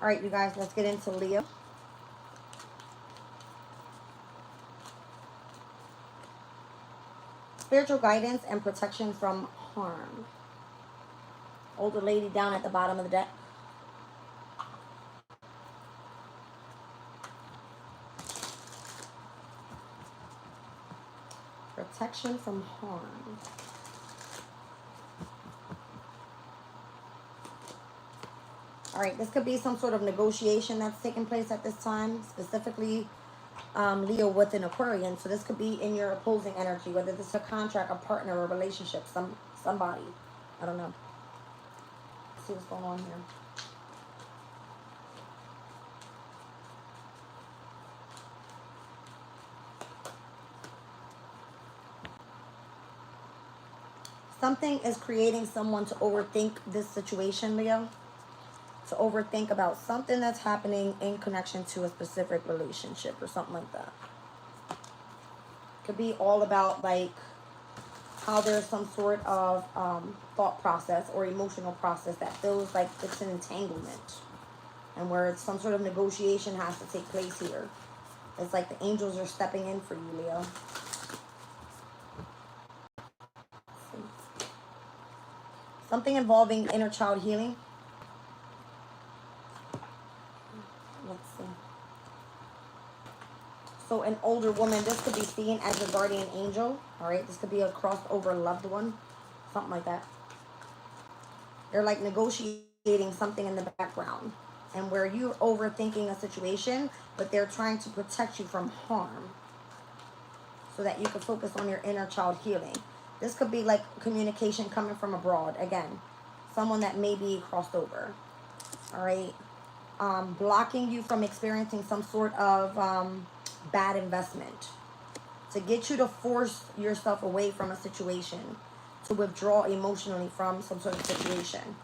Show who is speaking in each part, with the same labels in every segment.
Speaker 1: All right, you guys, let's get into Leo. Spiritual guidance and protection from harm. Older lady down at the bottom of the deck. Protection from harm. All right, this could be some sort of negotiation that's taking place at this time, specifically Leo with an Aquarian. So this could be in your opposing energy, whether this is a contract, a partner, a relationship, somebody. I don't know. Let's see what's going on here. Something is creating someone to overthink this situation, Leo. To overthink about something that's happening in connection to a specific relationship or something like that. Could be all about like how there's some sort of thought process or emotional process that feels like it's an entanglement, and where it's some sort of negotiation has to take place here. It's like the angels are stepping in for you, Leo. Something involving inner child healing. Let's see. So an older woman, this could be seen as your guardian angel. All right, this could be a crossed over loved one, something like that. They're like negotiating something in the background, and where you're overthinking a situation, but they're trying to protect you from harm so that you can focus on your inner child healing. This could be like communication coming from abroad. Again, someone that may be crossed over. All right. Blocking you from experiencing some sort of bad investment. To get you to force yourself away from a situation. To withdraw emotionally from some sort of situation.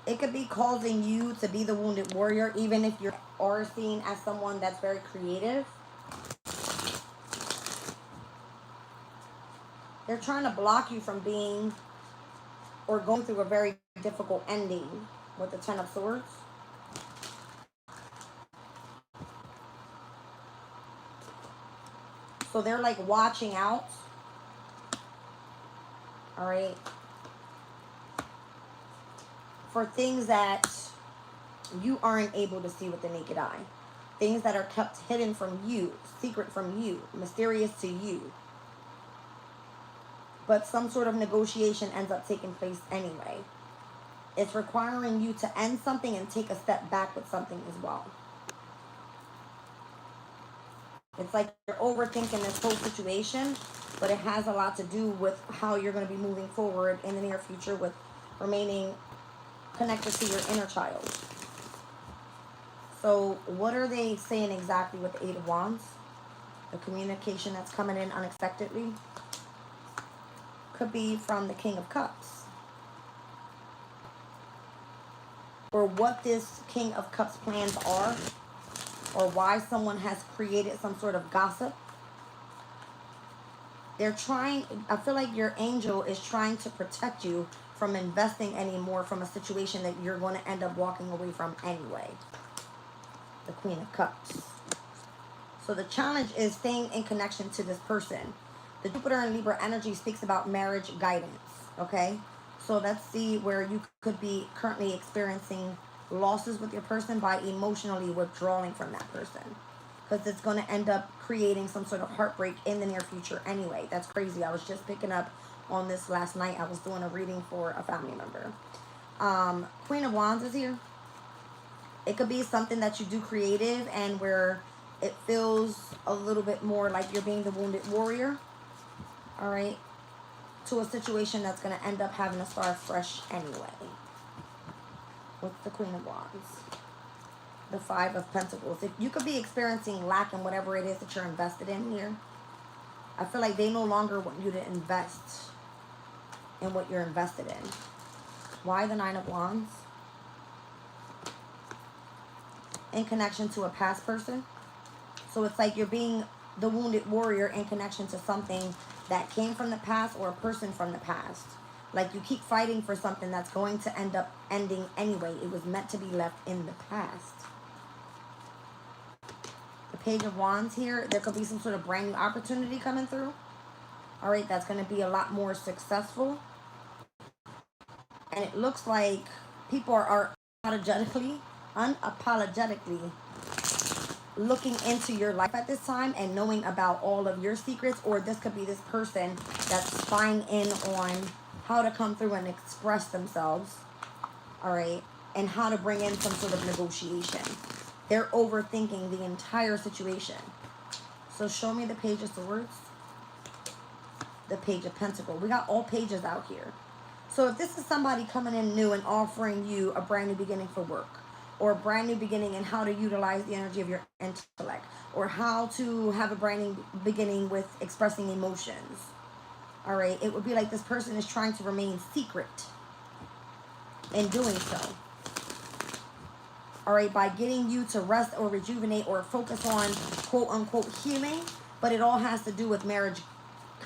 Speaker 1: It could be causing you to be the wounded warrior, even if you are seen as someone that's very creative. They're trying to block you from being or going through a very difficult ending with the Ten of Swords. So they're like watching out. All right. For things that you aren't able to see with the naked eye. Things that are kept hidden from you, secret from you, mysterious to you. But some sort of negotiation ends up taking place anyway. It's requiring you to end something and take a step back with something as well. It's like you're overthinking this whole situation, but it has a lot to do with how you're going to be moving forward in the near future with remaining connected to your inner child. So what are they saying exactly with the Eight of Wands? The communication that's coming in unexpectedly could be from the King of Cups. Or what this King of Cups plans are, or why someone has created some sort of gossip. They're trying, I feel like your angel is trying to protect you from investing anymore from a situation that you're going to end up walking away from anyway. The Queen of Cups. So the challenge is staying in connection to this person. The Jupiter and Libra energy speaks about marriage guidance, okay? So let's see where you could be currently experiencing losses with your person by emotionally withdrawing from that person. Because it's going to end up creating some sort of heartbreak in the near future anyway. That's crazy. I was just picking up on this last night. I was doing a reading for a family member. Queen of Wands is here. It could be something that you do creative and where it feels a little bit more like you're being the wounded warrior. All right. To a situation that's going to end up having to start fresh anyway. With the Queen of Wands. The Five of Pentacles. If you could be experiencing lack in whatever it is that you're invested in here. I feel like they no longer want you to invest in what you're invested in. Why the Nine of Wands? In connection to a past person. So it's like you're being the wounded warrior in connection to something that came from the past or a person from the past. Like you keep fighting for something that's going to end up ending anyway. It was meant to be left in the past. The Page of Wands here. There could be some sort of brand new opportunity coming through. All right, that's going to be a lot more successful. And it looks like people are unapologetically looking into your life at this time and knowing about all of your secrets. Or this could be this person that's spying in on how to come through and express themselves. All right. And how to bring in some sort of negotiation. They're overthinking the entire situation. So show me the Page of Swords. The Page of Pentacles. We got all pages out here. So if this is somebody coming in new and offering you a brand new beginning for work, or a brand new beginning in how to utilize the energy of your intellect, or how to have a brand new beginning with expressing emotions, all right, it would be like this person is trying to remain secret in doing so. All right, by getting you to rest or rejuvenate or focus on quote unquote healing, but it all has to do with marriage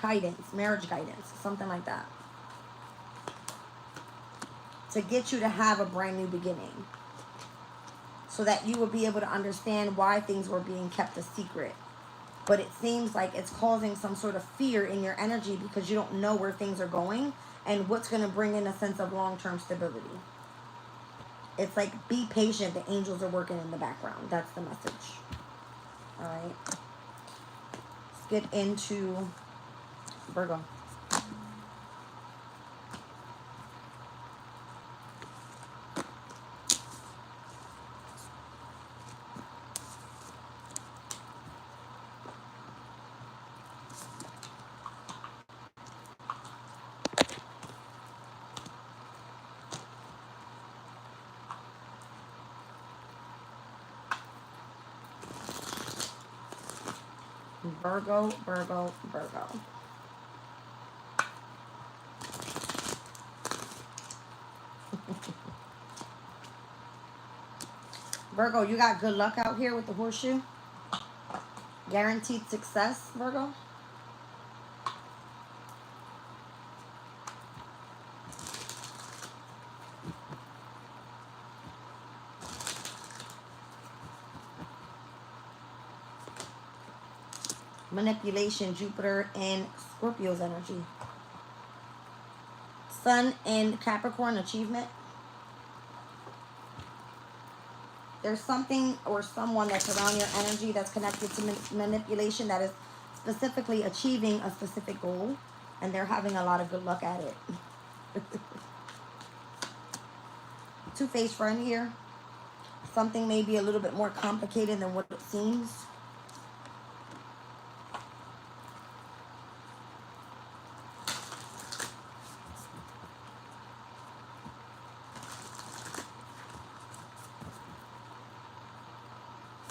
Speaker 1: guidance, something like that. To get you to have a brand new beginning. So that you will be able to understand why things were being kept a secret. But it seems like it's causing some sort of fear in your energy because you don't know where things are going and what's going to bring in a sense of long-term stability. It's like, be patient. The angels are working in the background. That's the message. All right. Let's get into Virgo. Virgo, Virgo, Virgo. Virgo, you got good luck out here with the horseshoe. Guaranteed success, Virgo. Manipulation, Jupiter and Scorpio's energy. Sun and Capricorn, achievement. There's something or someone that's around your energy that's connected to manipulation that is specifically achieving a specific goal, and they're having a lot of good luck at it. Two-faced friend here. Something may be a little bit more complicated than what it seems.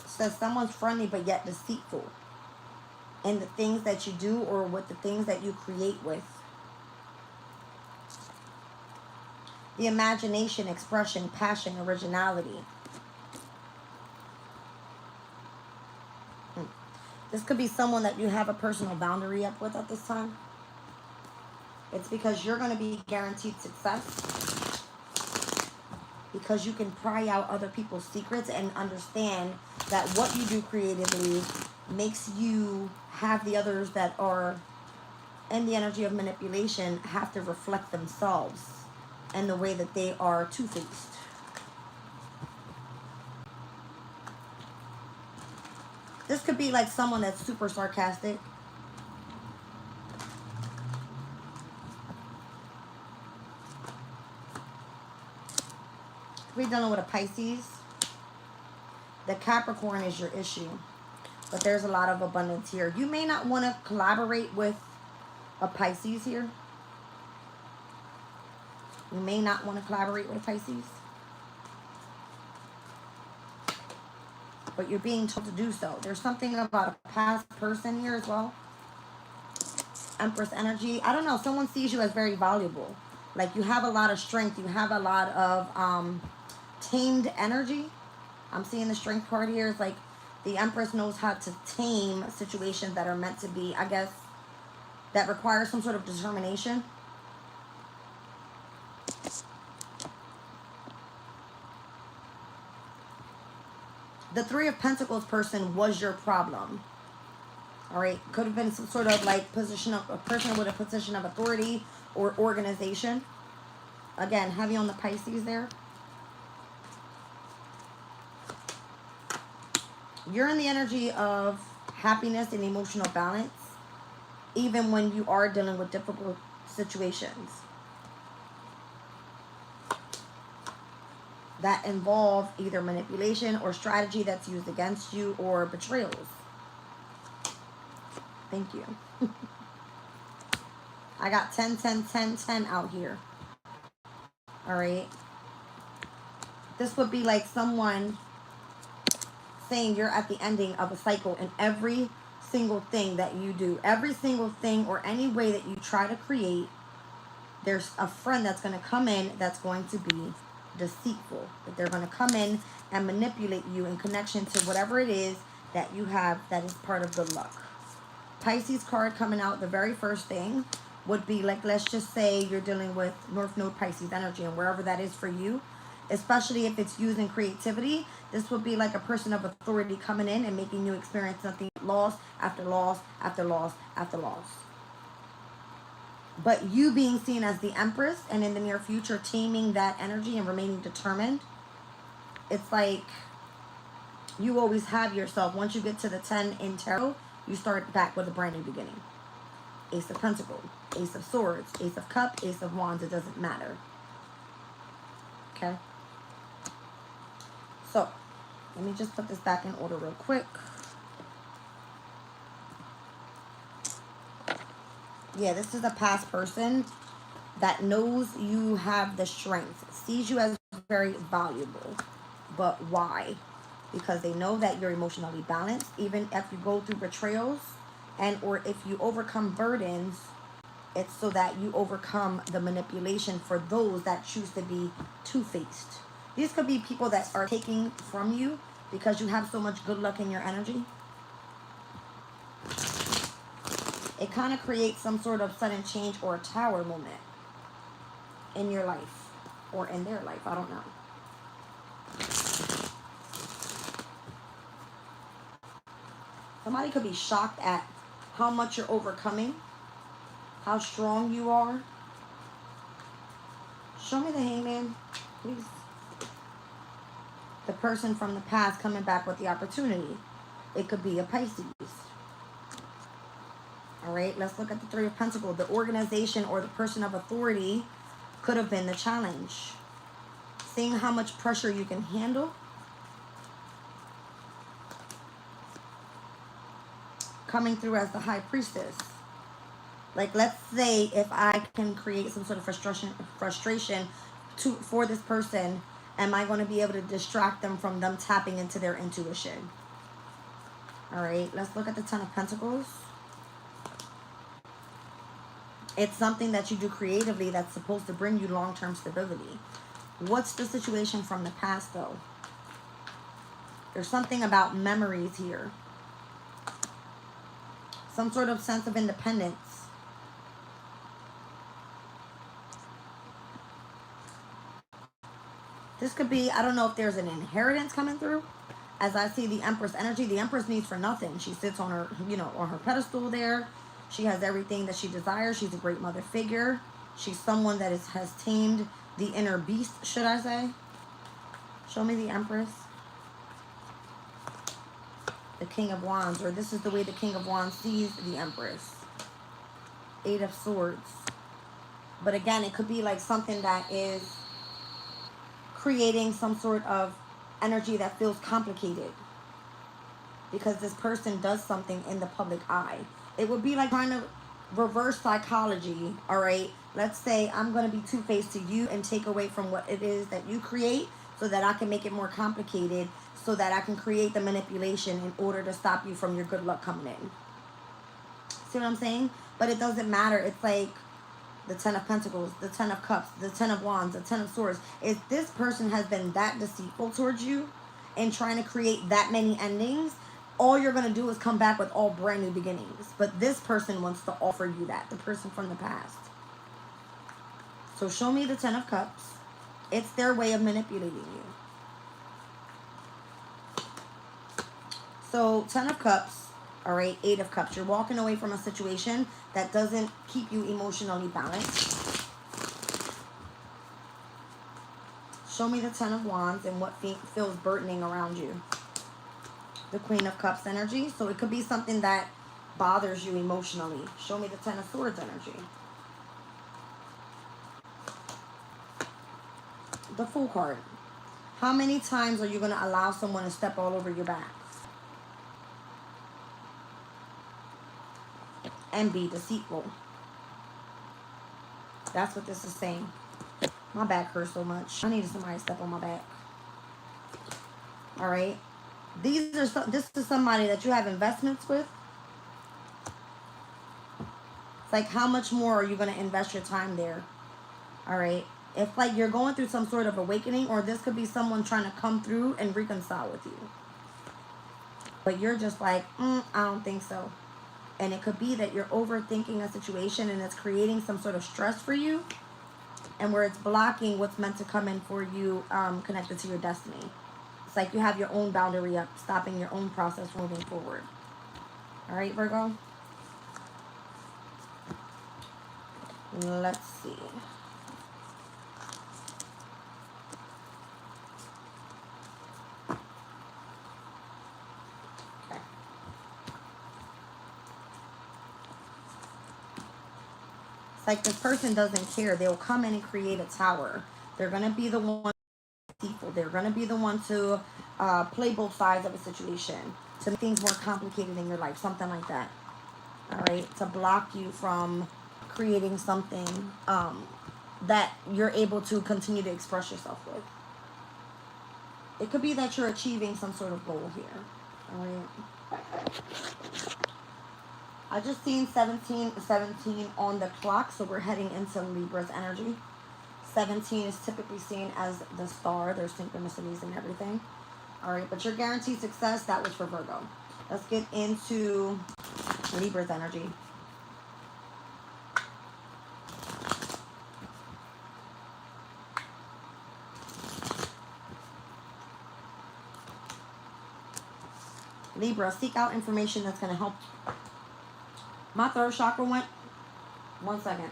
Speaker 1: Says someone's friendly but yet deceitful in the things that you do or with the things that you create with. The imagination, expression, passion, originality. This could be someone that you have a personal boundary up with at this time. It's because you're going to be guaranteed success. Because you can pry out other people's secrets and understand that what you do creatively makes you have the others that are in the energy of manipulation have to reflect themselves and the way that they are two-faced. This could be like someone that's super sarcastic. We're dealing with a Pisces. The Capricorn is your issue. But there's a lot of abundance here. You may not want to collaborate with a Pisces here. You may not want to collaborate with a Pisces. But you're being told to do so. There's something about a past person here as well. Empress energy. I don't know. Someone sees you as very valuable. Like you have a lot of strength. You have a lot of tamed energy. I'm seeing the strength card here. It's like the Empress knows how to tame situations that are meant to be, I guess, that requires some sort of determination. The Three of Pentacles person was your problem. All right, could have been some sort of like position of a person with a position of authority or organization. Again, heavy on the Pisces there. You're in the energy of happiness and emotional balance, even when you are dealing with difficult situations that involve either manipulation or strategy that's used against you or betrayals. Thank you. I got 10, 10, 10, 10 out here. All right. This would be like someone saying you're at the ending of a cycle in every single thing that you do. Every single thing or any way that you try to create, there's a friend that's going to come in that's going to be deceitful. That they're going to come in and manipulate you in connection to whatever it is that you have that is part of good luck. Pisces card coming out, the very first thing would be like, let's just say you're dealing with North Node Pisces energy, and wherever that is for you, especially if it's used in creativity, this would be like a person of authority coming in and making you experience something, loss after loss after loss after loss. But you being seen as the Empress and in the near future taming that energy and remaining determined, it's like you always have yourself. Once you get to the 10 in tarot, you start back with a brand new beginning. Ace of Pentacles, Ace of Swords, Ace of Cups, Ace of Wands, it doesn't matter. Okay? So, let me just put this back in order real quick. Yeah, this is a past person that knows you have the strength, sees you as very valuable. But why? Because they know that you're emotionally balanced. Even if you go through betrayals and or if you overcome burdens, it's so that you overcome the manipulation for those that choose to be two-faced. These could be people that are taking from you because you have so much good luck in your energy. It kind of creates some sort of sudden change or a tower moment in your life or in their life. I don't know. Somebody could be shocked at how much you're overcoming, how strong you are. Show me the Hangman, please. The person from the past coming back with the opportunity. It could be a Pisces. All right, let's look at the Three of Pentacles. The organization or the person of authority could have been the challenge. Seeing how much pressure you can handle. Coming through as the High Priestess. Like, let's say if I can create some sort of frustration for this person, am I going to be able to distract them from them tapping into their intuition? All right, let's look at the Ten of Pentacles. It's something that you do creatively that's supposed to bring you long-term stability. What's the situation from the past, though? There's something about memories here. Some sort of sense of independence. This could be, I don't know if there's an inheritance coming through. As I see the Empress energy, the Empress needs for nothing. She sits on her, on her pedestal there. She has everything that she desires. She's a great mother figure. She's someone that has tamed the inner beast, should I say. Show me the Empress. The King of Wands, or this is the way the King of Wands sees the Empress. Eight of Swords. But again, it could be like something that is creating some sort of energy that feels complicated. Because this person does something in the public eye. It would be like trying to reverse psychology, all right? Let's say I'm going to be two-faced to you and take away from what it is that you create so that I can make it more complicated, so that I can create the manipulation in order to stop you from your good luck coming in. See what I'm saying? But it doesn't matter. It's like the Ten of Pentacles, the Ten of Cups, the Ten of Wands, the Ten of Swords. If this person has been that deceitful towards you and trying to create that many endings, all you're going to do is come back with all brand new beginnings. But this person wants to offer you that, the person from the past. So show me the Ten of Cups. It's their way of manipulating you. So, Ten of Cups, all right, Eight of Cups. You're walking away from a situation that doesn't keep you emotionally balanced. Show me the Ten of Wands and what feels burdening around you. The Queen of Cups energy. So, it could be something that bothers you emotionally. Show me the Ten of Swords energy. The Fool card. How many times are you going to allow someone to step all over your back? And be deceitful. That's what this is saying. My back hurts so much. I needed somebody to step on my back. All right. This is somebody that you have investments with. It's like, how much more are you going to invest your time there? All right. If like you're going through some sort of awakening, or this could be someone trying to come through and reconcile with you. But you're just like, I don't think so. And it could be that you're overthinking a situation and it's creating some sort of stress for you, and where it's blocking what's meant to come in for you, connected to your destiny. It's like you have your own boundary up, stopping your own process moving forward. All right, Virgo? Let's see. Like this person doesn't care. They'll come in and create a tower. They're going to be the one people. They're going to be the one to play both sides of a situation, to make things more complicated in your life, something like that. All right, to block you from creating something that you're able to continue to express yourself with. It could be that you're achieving some sort of goal here. All right. I just seen 17 on the clock, so we're heading into Libra's energy. 17 is typically seen as the star. There's synchronicities and everything. All right, but your guaranteed success, that was for Virgo. Let's get into Libra's energy. Libra, seek out information that's going to help. My third chakra went. 1 second.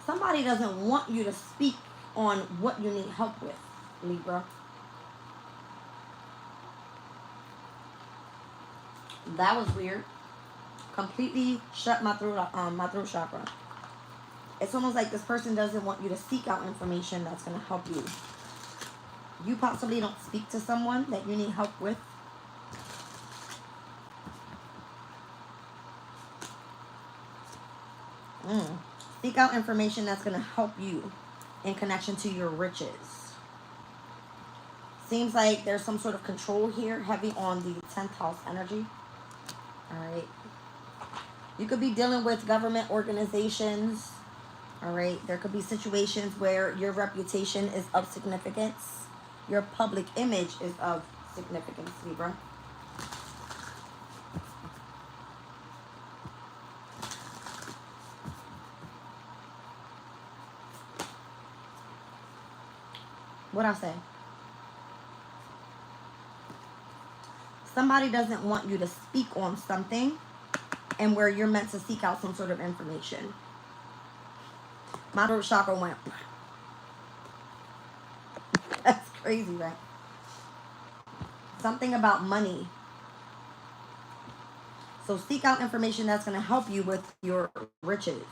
Speaker 1: Somebody doesn't want you to speak on what you need help with, Libra. That was weird. Completely shut my throat chakra. It's almost like this person doesn't want you to seek out information that's going to help you. You possibly don't speak to someone that you need help with. Seek out information that's going to help you in connection to your riches. Seems like there's some sort of control here, heavy on the 10th house energy. All right. You could be dealing with government organizations. All right. There could be situations where your reputation is of significance. Your public image is of significance, Libra. What'd I say? Somebody doesn't want you to speak on something, and where you're meant to seek out some sort of information. My throat chakra went. That's crazy, right? Something about money. So seek out information that's going to help you with your riches.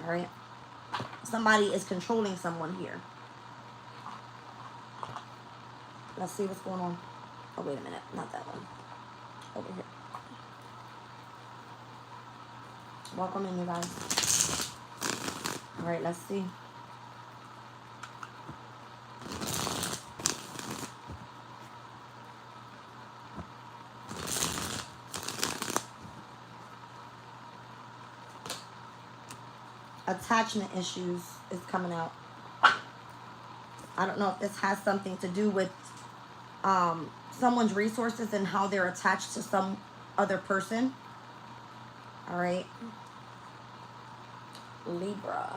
Speaker 1: All right? Somebody is controlling someone here. Let's see what's going on. Oh, wait a minute. Not that one. Over here. Welcome in, you guys. All right, let's see. Attachment issues is coming out. I don't know if this has something to do with someone's resources and how they're attached to some other person. All right. Libra.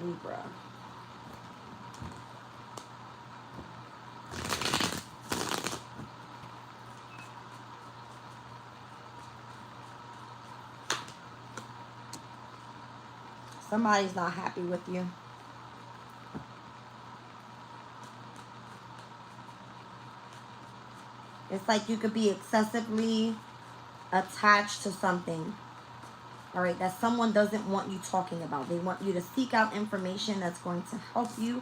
Speaker 1: Libra. Somebody's not happy with you. It's like you could be excessively attached to something. All right, that someone doesn't want you talking about. They want you to seek out information that's going to help you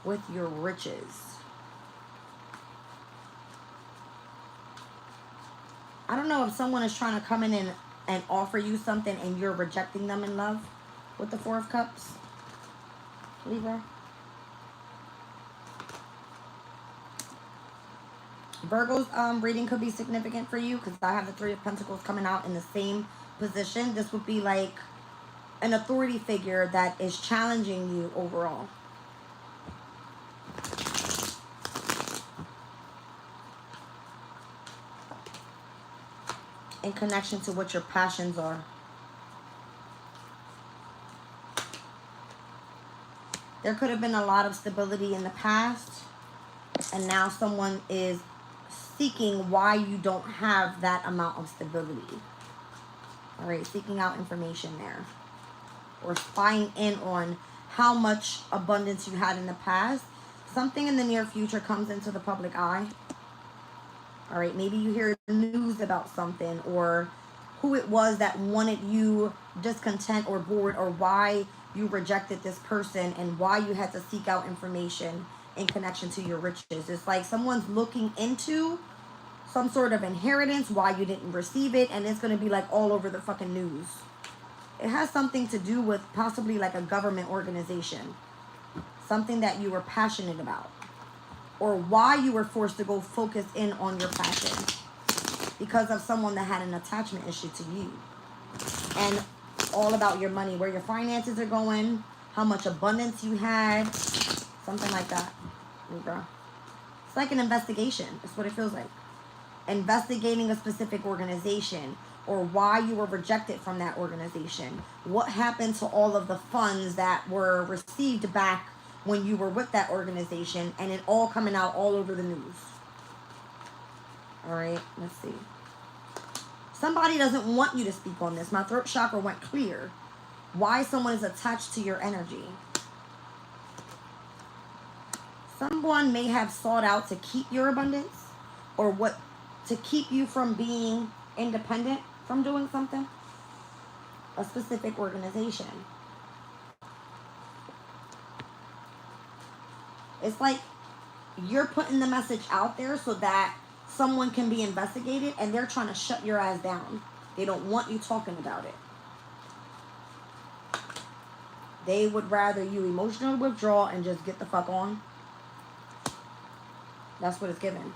Speaker 1: with your riches. I don't know if someone is trying to come in and offer you something and you're rejecting them in love with the Four of Cups, Libra. Virgo's reading could be significant for you because I have the Three of Pentacles coming out in the same position. This would be like an authority figure that is challenging you overall. In connection to what your passions are. There could have been a lot of stability in the past, and now someone is seeking why you don't have that amount of stability. All right, seeking out information there. Or spying in on how much abundance you had in the past. Something in the near future comes into the public eye. All right, maybe you hear news about something, or who it was that wanted you discontent or bored, or why you rejected this person and why you had to seek out information in connection to your riches. It's like someone's looking into some sort of inheritance, why you didn't receive it, and it's going to be like all over the fucking news. It has something to do with possibly like a government organization. Something that you were passionate about. Or why you were forced to go focus in on your passion. Because of someone that had an attachment issue to you. And all about your money, where your finances are going, how much abundance you had. Something like that, Libra. It's like an investigation. That's what it feels like. Investigating a specific organization, or why you were rejected from that organization. What happened to all of the funds that were received back when you were with that organization, and it all coming out all over the news. All right, let's see. Somebody doesn't want you to speak on this. My throat chakra went clear. Why someone is attached to your energy. Someone may have sought out to keep your abundance, or what, to keep you from being independent from doing something. A specific organization. It's like you're putting the message out there so that someone can be investigated, and they're trying to shut your ass down. They don't want you talking about it. They would rather you emotionally withdraw and just get the fuck on. That's what it's given.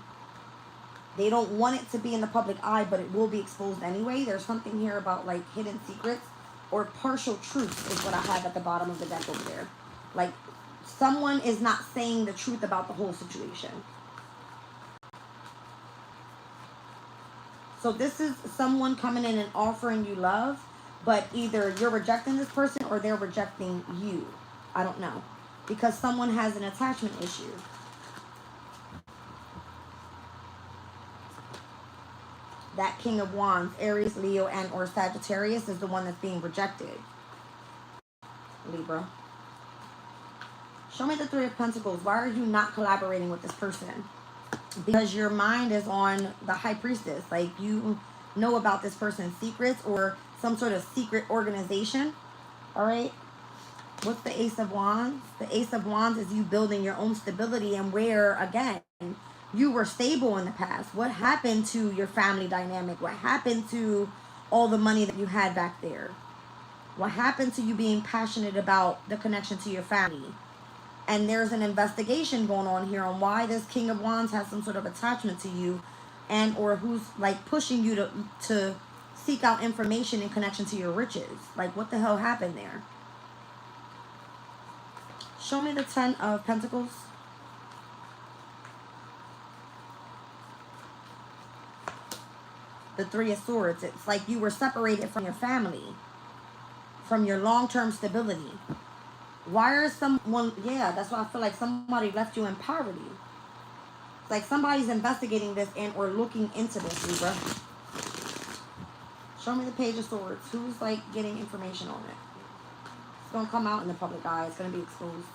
Speaker 1: They don't want it to be in the public eye, but it will be exposed anyway. There's something here about like hidden secrets or partial truths is what I have at the bottom of the deck over there. Like someone is not saying the truth about the whole situation. So this is someone coming in and offering you love, but either you're rejecting this person or they're rejecting you. I don't know. Because someone has an attachment issue. That King of Wands, Aries, Leo, and or Sagittarius is the one that's being rejected. Libra. Show me the Three of Pentacles. Why are you not collaborating with this person? Because your mind is on the High Priestess. Like you know about this person's secrets or some sort of secret organization. All right. What's the Ace of Wands? The Ace of Wands is you building your own stability, and where, again, you were stable in the past. What happened to your family dynamic? What happened to all the money that you had back there? What happened to you being passionate about the connection to your family? And there's an investigation going on here on why this King of Wands has some sort of attachment to you, and or who's like pushing you to seek out information in connection to your riches. Like, what the hell happened there? Show me the 10 of Pentacles. The 3 of Swords. It's like you were separated from your family, from your long-term stability. Why is someone, yeah, that's why I feel like somebody left you in poverty. It's like somebody's investigating this and or looking into this, Libra. Show me the Page of Swords. Who's like getting information on it? It's going to come out in the public eye. It's going to be exposed.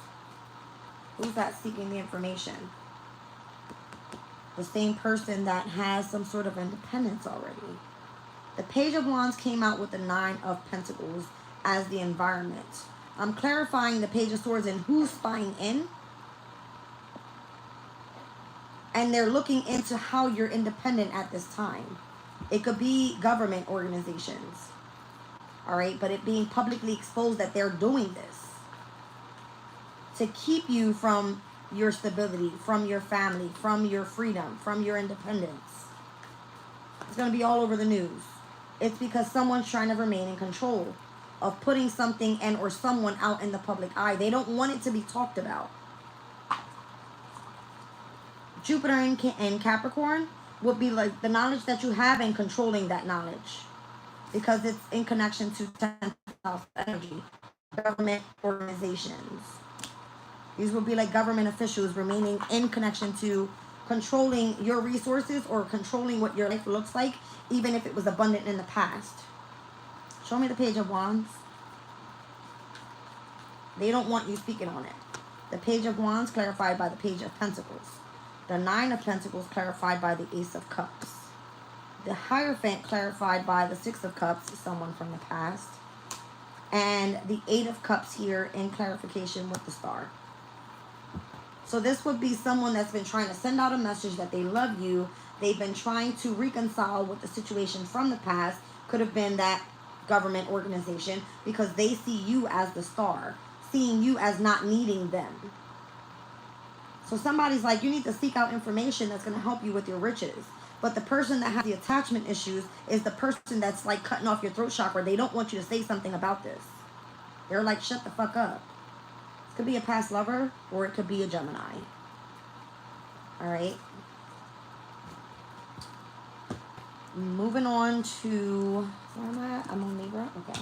Speaker 1: Who's that seeking the information? The same person that has some sort of independence already. The Page of Wands came out with the 9 of Pentacles as the environment. I'm clarifying the Page of Swords and who's spying in. And they're looking into how you're independent at this time. It could be government organizations. All right, but it being publicly exposed that they're doing this to keep you from your stability, from your family, from your freedom, from your independence. It's going to be all over the news. It's because someone's trying to remain in control of putting something and or someone out in the public eye. They don't want it to be talked about. Jupiter in Capricorn would be like the knowledge that you have and controlling that knowledge, because it's in connection to 10th house energy, government organizations. These would be like government officials remaining in connection to controlling your resources or controlling what your life looks like, even if it was abundant in the past. Show me the Page of Wands. They don't want you speaking on it. The Page of Wands clarified by the Page of Pentacles. The 9 of Pentacles clarified by the Ace of Cups. The Hierophant clarified by the 6 of Cups, someone from the past. And the 8 of Cups here in clarification with the Star. So this would be someone that's been trying to send out a message that they love you. They've been trying to reconcile with the situation from the past. Could have been that government organization, because they see you as the star, seeing you as not needing them. So somebody's like, you need to seek out information that's going to help you with your riches. But the person that has the attachment issues is the person that's like cutting off your throat chakra. They don't want you to say something about this. They're like, shut the fuck up. It could be a past lover or it could be a Gemini. All right. Moving on to, where am I at? I'm on Libra. Okay.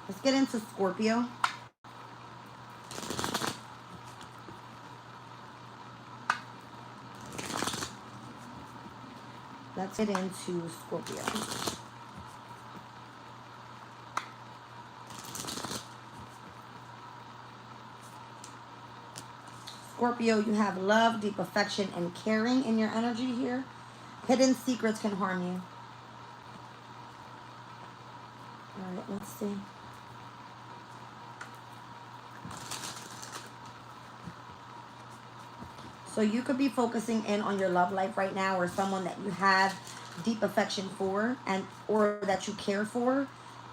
Speaker 1: Let's get into Scorpio. Let's get into Scorpio. Scorpio, you have love, deep affection, and caring in your energy here. Hidden secrets can harm you. All right, let's see. So you could be focusing in on your love life right now, or someone that you have deep affection for and or that you care for,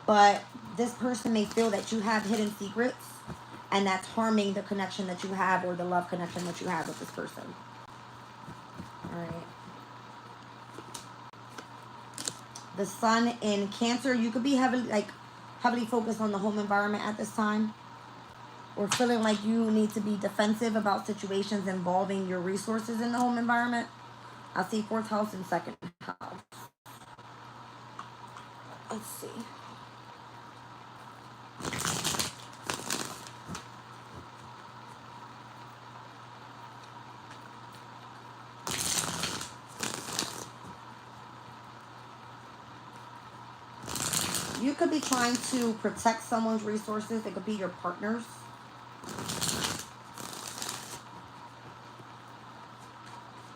Speaker 1: but this person may feel that you have hidden secrets and that's harming the connection that you have or the love connection that you have with this person. All right. The Sun in Cancer, you could be heavily focused on the home environment at this time, or feeling like you need to be defensive about situations involving your resources in the home environment. I see 4th house and 2nd house. Let's see. You could be trying to protect someone's resources. It could be your partner's.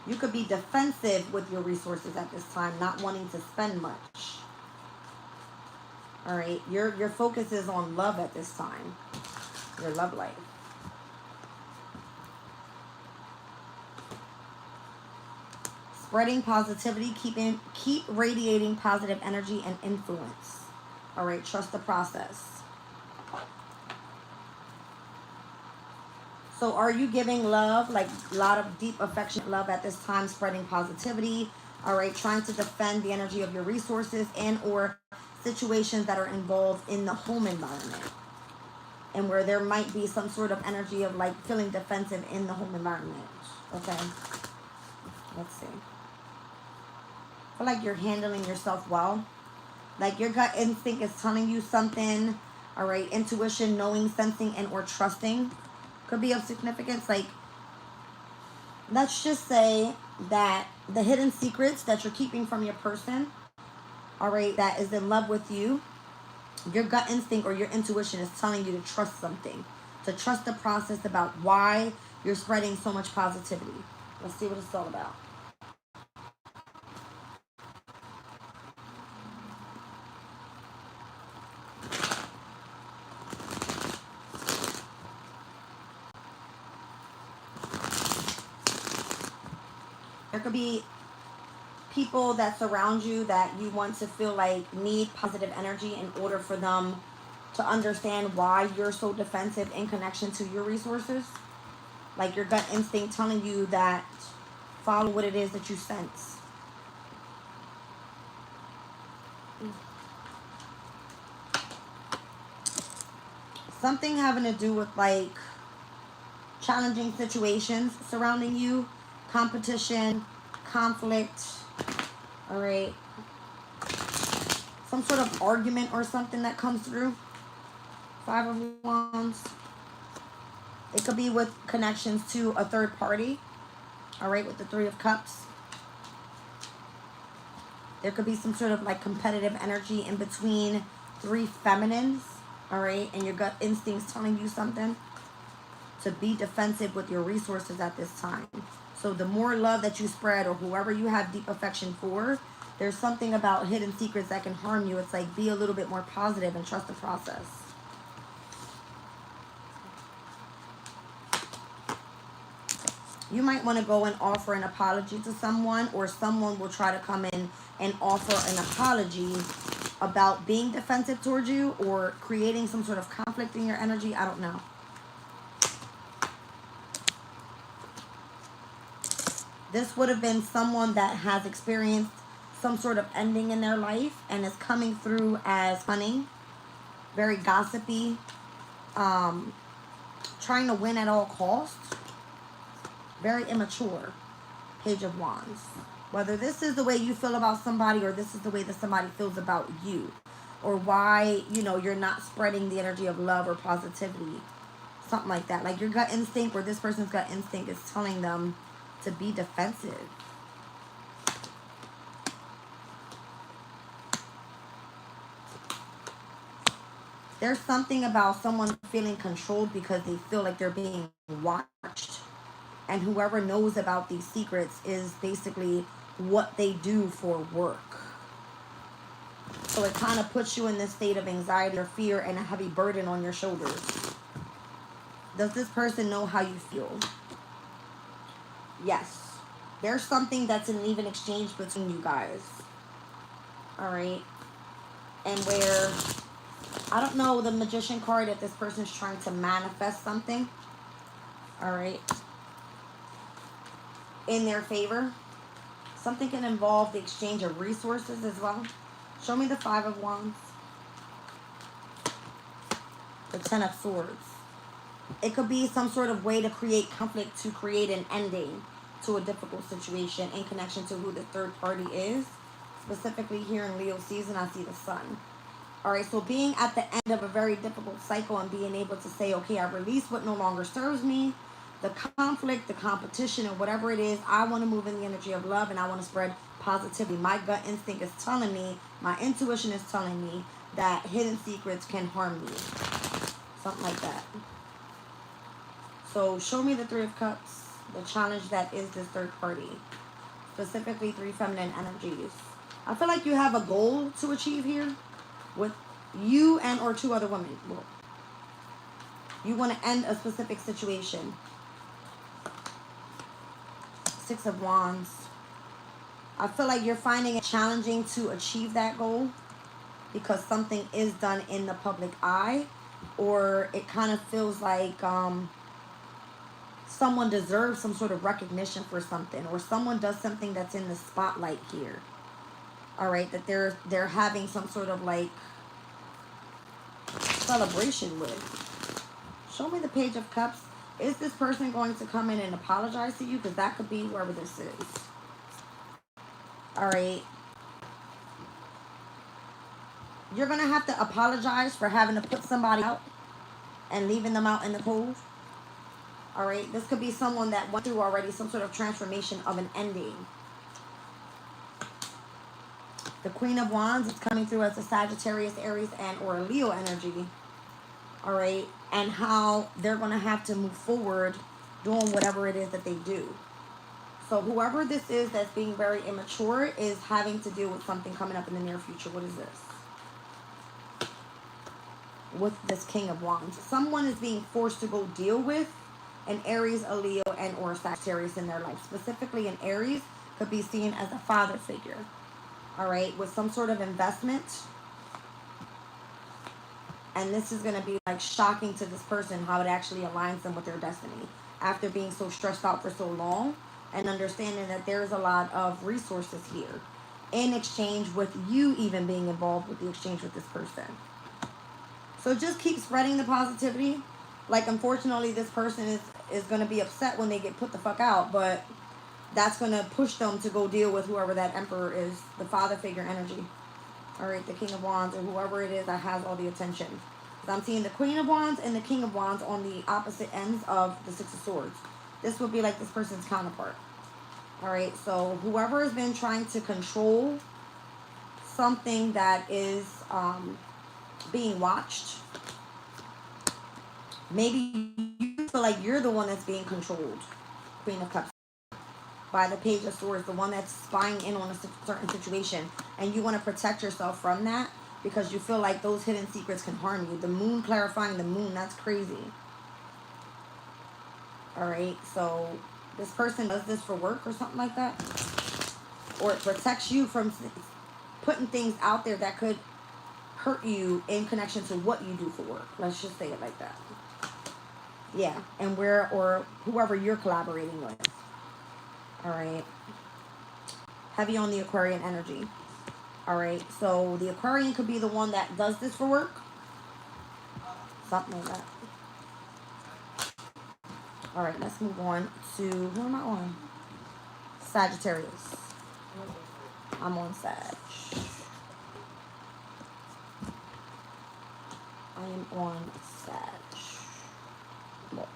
Speaker 1: You could be defensive with your resources at this time, not wanting to spend much. All right, your focus is on love at this time, your love life. Spreading positivity, keep radiating positive energy and influence. All right, trust the process. So are you giving love, like a lot of deep affectionate love at this time, spreading positivity, all right, trying to defend the energy of your resources and or situations that are involved in the home environment and where there might be some sort of energy of like feeling defensive in the home environment. Okay, let's see. I feel like you're handling yourself well. Like your gut instinct is telling you something, all right, intuition, knowing, sensing, and or trusting could be of significance. Like, let's just say that the hidden secrets that you're keeping from your person, all right, that is in love with you, your gut instinct or your intuition is telling you to trust something, to trust the process about why you're spreading so much positivity. Let's see what it's all about. There could be people that surround you that you want to feel like need positive energy in order for them to understand why you're so defensive in connection to your resources. Like your gut instinct telling you that follow what it is that you sense. Something having to do with like challenging situations surrounding you, competition, conflict, all right, some sort of argument or something that comes through. Five of Wands. It could be with connections to a third party, all right, with the Three of Cups. There could be some sort of like competitive energy in between three feminines, all right, and your gut instincts telling you something to be defensive with your resources at this time. So the more love that you spread or whoever you have deep affection for, there's something about hidden secrets that can harm you. It's like be a little bit more positive and trust the process. You might want to go and offer an apology to someone, or someone will try to come in and offer an apology about being defensive towards you or creating some sort of conflict in your energy. I don't know. This would have been someone that has experienced some sort of ending in their life and is coming through as cunning, very gossipy, trying to win at all costs, very immature. Page of Wands. Whether this is the way you feel about somebody or this is the way that somebody feels about you, or why, you know, you're not spreading the energy of love or positivity, something like that. Like your gut instinct or this person's gut instinct is telling them to be defensive. There's something about someone feeling controlled because they feel like they're being watched. And whoever knows about these secrets is basically what they do for work. So it kind of puts you in this state of anxiety or fear and a heavy burden on your shoulders. Does this person know how you feel? Yes. There's something that's an even exchange between you guys. All right. And where, I don't know, the Magician card, if this person's trying to manifest something. All right. In their favor. Something can involve the exchange of resources as well. Show me the Five of Wands. The Ten of Swords. It could be some sort of way to create conflict, to create an ending to a difficult situation in connection to who the third party is. Specifically here in Leo season, I see the Sun. All right, so being at the end of a very difficult cycle and being able to say, okay, I release what no longer serves me, the conflict, the competition, or whatever it is, I want to move in the energy of love and I want to spread positivity. My gut instinct is telling me, my intuition is telling me that hidden secrets can harm me. Something like that. So show me the Three of Cups, the challenge that is this third party. Specifically, three feminine energies. I feel like you have a goal to achieve here with you and or two other women. Well, you want to end a specific situation. Six of Wands. I feel like you're finding it challenging to achieve that goal because something is done in the public eye, or it kind of feels like someone deserves some sort of recognition for something, or someone does something that's in the spotlight here. All right, that they're having some sort of like celebration with. Show me the Page of Cups. Is this person going to come in and apologize to you? Because that could be whoever this is. All right. You're going to have to apologize for having to put somebody out and leaving them out in the cold. All right. This could be someone that went through already some sort of transformation of an ending. The Queen of Wands is coming through as a Sagittarius, Aries, and or a Leo energy. All right. And how they're going to have to move forward doing whatever it is that they do. So whoever this is that's being very immature is having to deal with something coming up in the near future. What is this? With this King of Wands. Someone is being forced to go deal with an Aries, a Leo, and or a Sagittarius in their life. Specifically an Aries could be seen as a father figure. All right. With some sort of investment. And this is going to be like shocking to this person how it actually aligns them with their destiny. After being so stressed out for so long and understanding that there's a lot of resources here in exchange with you even being involved with the exchange with this person. So just keep spreading the positivity. Like, unfortunately, this person is going to be upset when they get put the fuck out. But that's going to push them to go deal with whoever that Emperor is. The father figure energy. All right, the King of Wands or whoever it is that has all the attention. I'm seeing the Queen of Wands and the King of Wands on the opposite ends of the Six of Swords. This would be like this person's counterpart. All right, so whoever has been trying to control something that is being watched, maybe you feel like you're the one that's being controlled. Queen of Cups. By the Page of Swords, the one that's spying in on a certain situation, and you want to protect yourself from that because you feel like those hidden secrets can harm you. The moon clarifying the moon, that's crazy. All right, so this person does this for work or something like that, or it protects you from putting things out there that could hurt you in connection to what you do for work. Let's just say it like that. Yeah, and where or whoever you're collaborating with. All right. Heavy on the Aquarian energy. All right. So the Aquarian could be the one that does this for work. Something like that. All right. Let's move on to, who am I on? Sagittarius. I'm on Sag. I am on Sag. Look.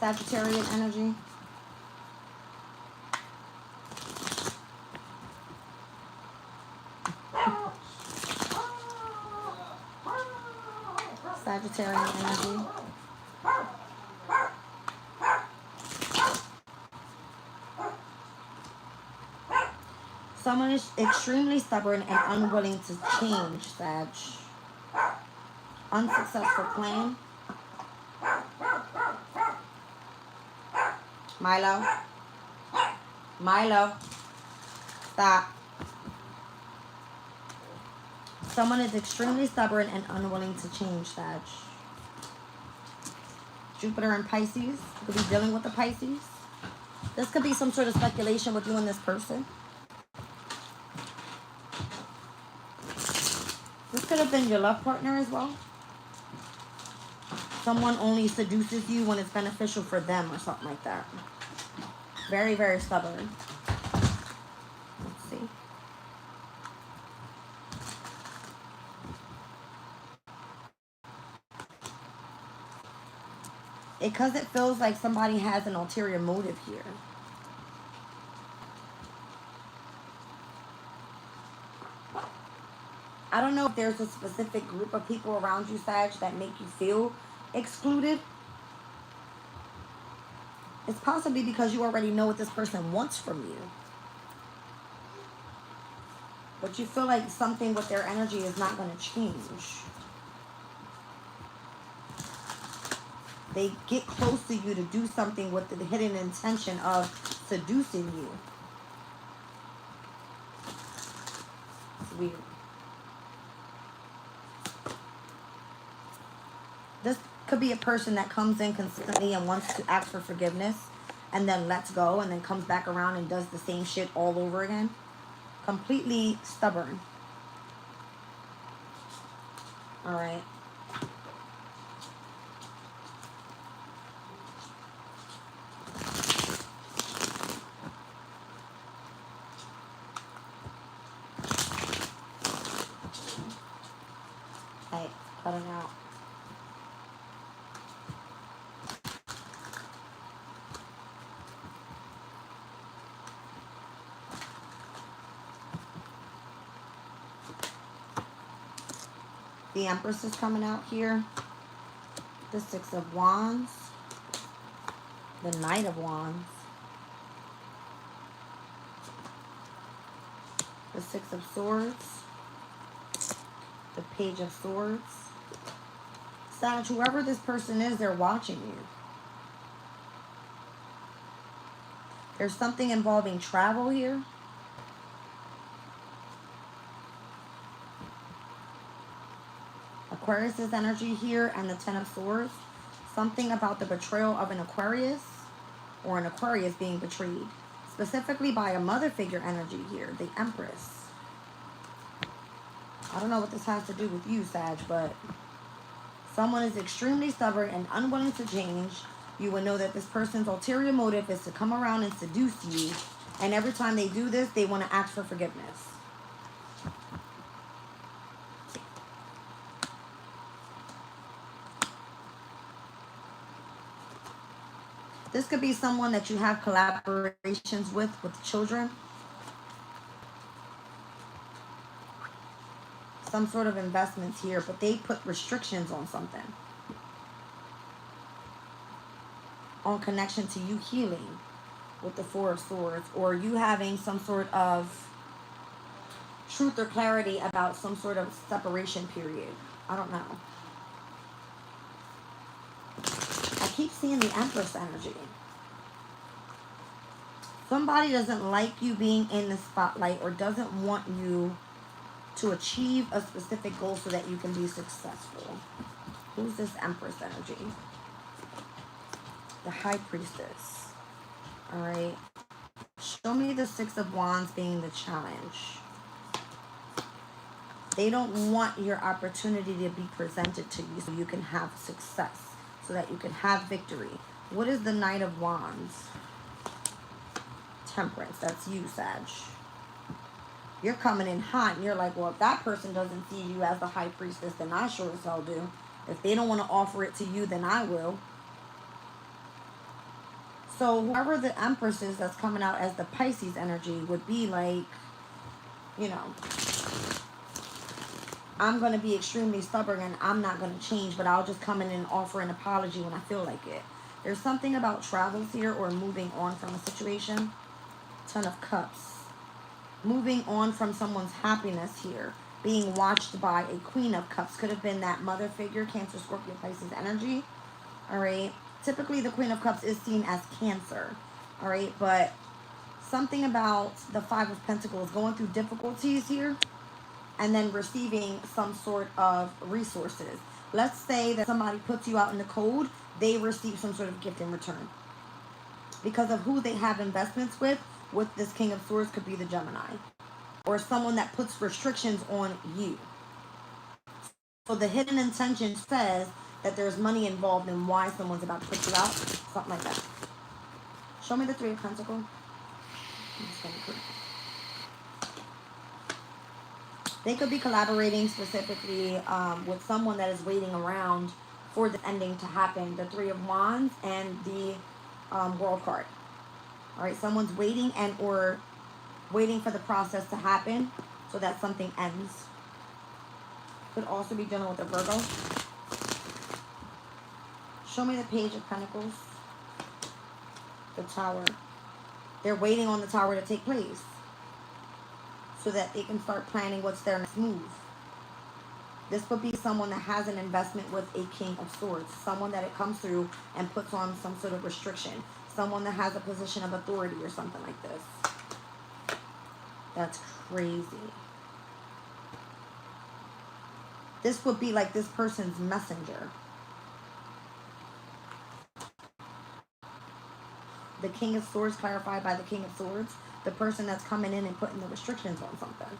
Speaker 1: Sagittarian energy. Sagittarian energy. Someone is extremely stubborn and unwilling to change, Sag. Unsuccessful plan. Milo. Milo. Stop. Someone is extremely stubborn and unwilling to change, Sag. Jupiter and Pisces. You could be dealing with the Pisces. This could be some sort of speculation with you and this person. This could have been your love partner as well. Someone only seduces you when it's beneficial for them or something like that. Very, very stubborn. Let's see. Because it feels like somebody has an ulterior motive here. I don't know if there's a specific group of people around you, Sag, that make you feel excluded. It's possibly because you already know what this person wants from you. But you feel like something with their energy is not going to change. They get close to you to do something with the hidden intention of seducing you. weird. This could be a person that comes in consistently and wants to ask for forgiveness and then lets go and then comes back around and does the same shit all over again. Completely stubborn. All right. Hey, cutting out. The Empress is coming out here. The Six of Wands. The Knight of Wands. The Six of Swords. The Page of Swords. Sag, whoever this person is, they're watching you. There's something involving travel here. Aquarius's energy here and the Ten of Swords. Something about the betrayal of an Aquarius or an Aquarius being betrayed. Specifically by a mother figure energy here, the Empress. I don't know what this has to do with you, Sag, but someone is extremely stubborn and unwilling to change. You will know that this person's ulterior motive is to come around and seduce you. And every time they do this, they want to ask for forgiveness. This could be someone that you have collaborations with children. Some sort of investments here, but they put restrictions on something. On connection to you healing with the Four of Swords, or you having some sort of truth or clarity about some sort of separation period. I don't know. I keep seeing the Empress energy. Somebody doesn't like you being in the spotlight or doesn't want you to achieve a specific goal so that you can be successful. Who's this Empress energy? The High Priestess. Alright. Show me the Six of Wands being the challenge. They don't want your opportunity to be presented to you so you can have success, so that you can have victory. What is the Knight of Wands? Temperance. That's you, Sag. You're coming in hot and you're like, well, if that person doesn't see you as the High Priestess, then I sure as hell do. If they don't want to offer it to you, then I will. So whoever the Empress is that's coming out as the Pisces energy would be like, you know, I'm going to be extremely stubborn and I'm not going to change, but I'll just come in and offer an apology when I feel like it. There's something about travels here or moving on from a situation. Ten of Cups. Moving on from someone's happiness here. Being watched by a Queen of Cups. Could have been that mother figure, Cancer, Scorpio, Pisces energy. Alright. Typically, the Queen of Cups is seen as Cancer. Alright. But something about the Five of Pentacles going through difficulties here. And then receiving some sort of resources. Let's say that somebody puts you out in the cold. They receive some sort of gift in return. Because of who they have investments with this King of Swords could be the Gemini. Or someone that puts restrictions on you. So the hidden intention says that there's money involved in why someone's about to put you out. Something like that. Show me the Three of Pentacles. They could be collaborating specifically with someone that is waiting around for the ending to happen. The Three of Wands and the World card. All right, someone's waiting and or waiting for the process to happen so that something ends. Could also be dealing with a Virgo. Show me the Page of Pentacles. The Tower. They're waiting on the Tower to take place so that they can start planning what's their next move. This would be someone that has an investment with a King of Swords. Someone that it comes through and puts on some sort of restriction. Someone that has a position of authority or something like this. That's crazy. This would be like this person's messenger. The King of Swords clarified by the King of Swords. The person that's coming in and putting the restrictions on something.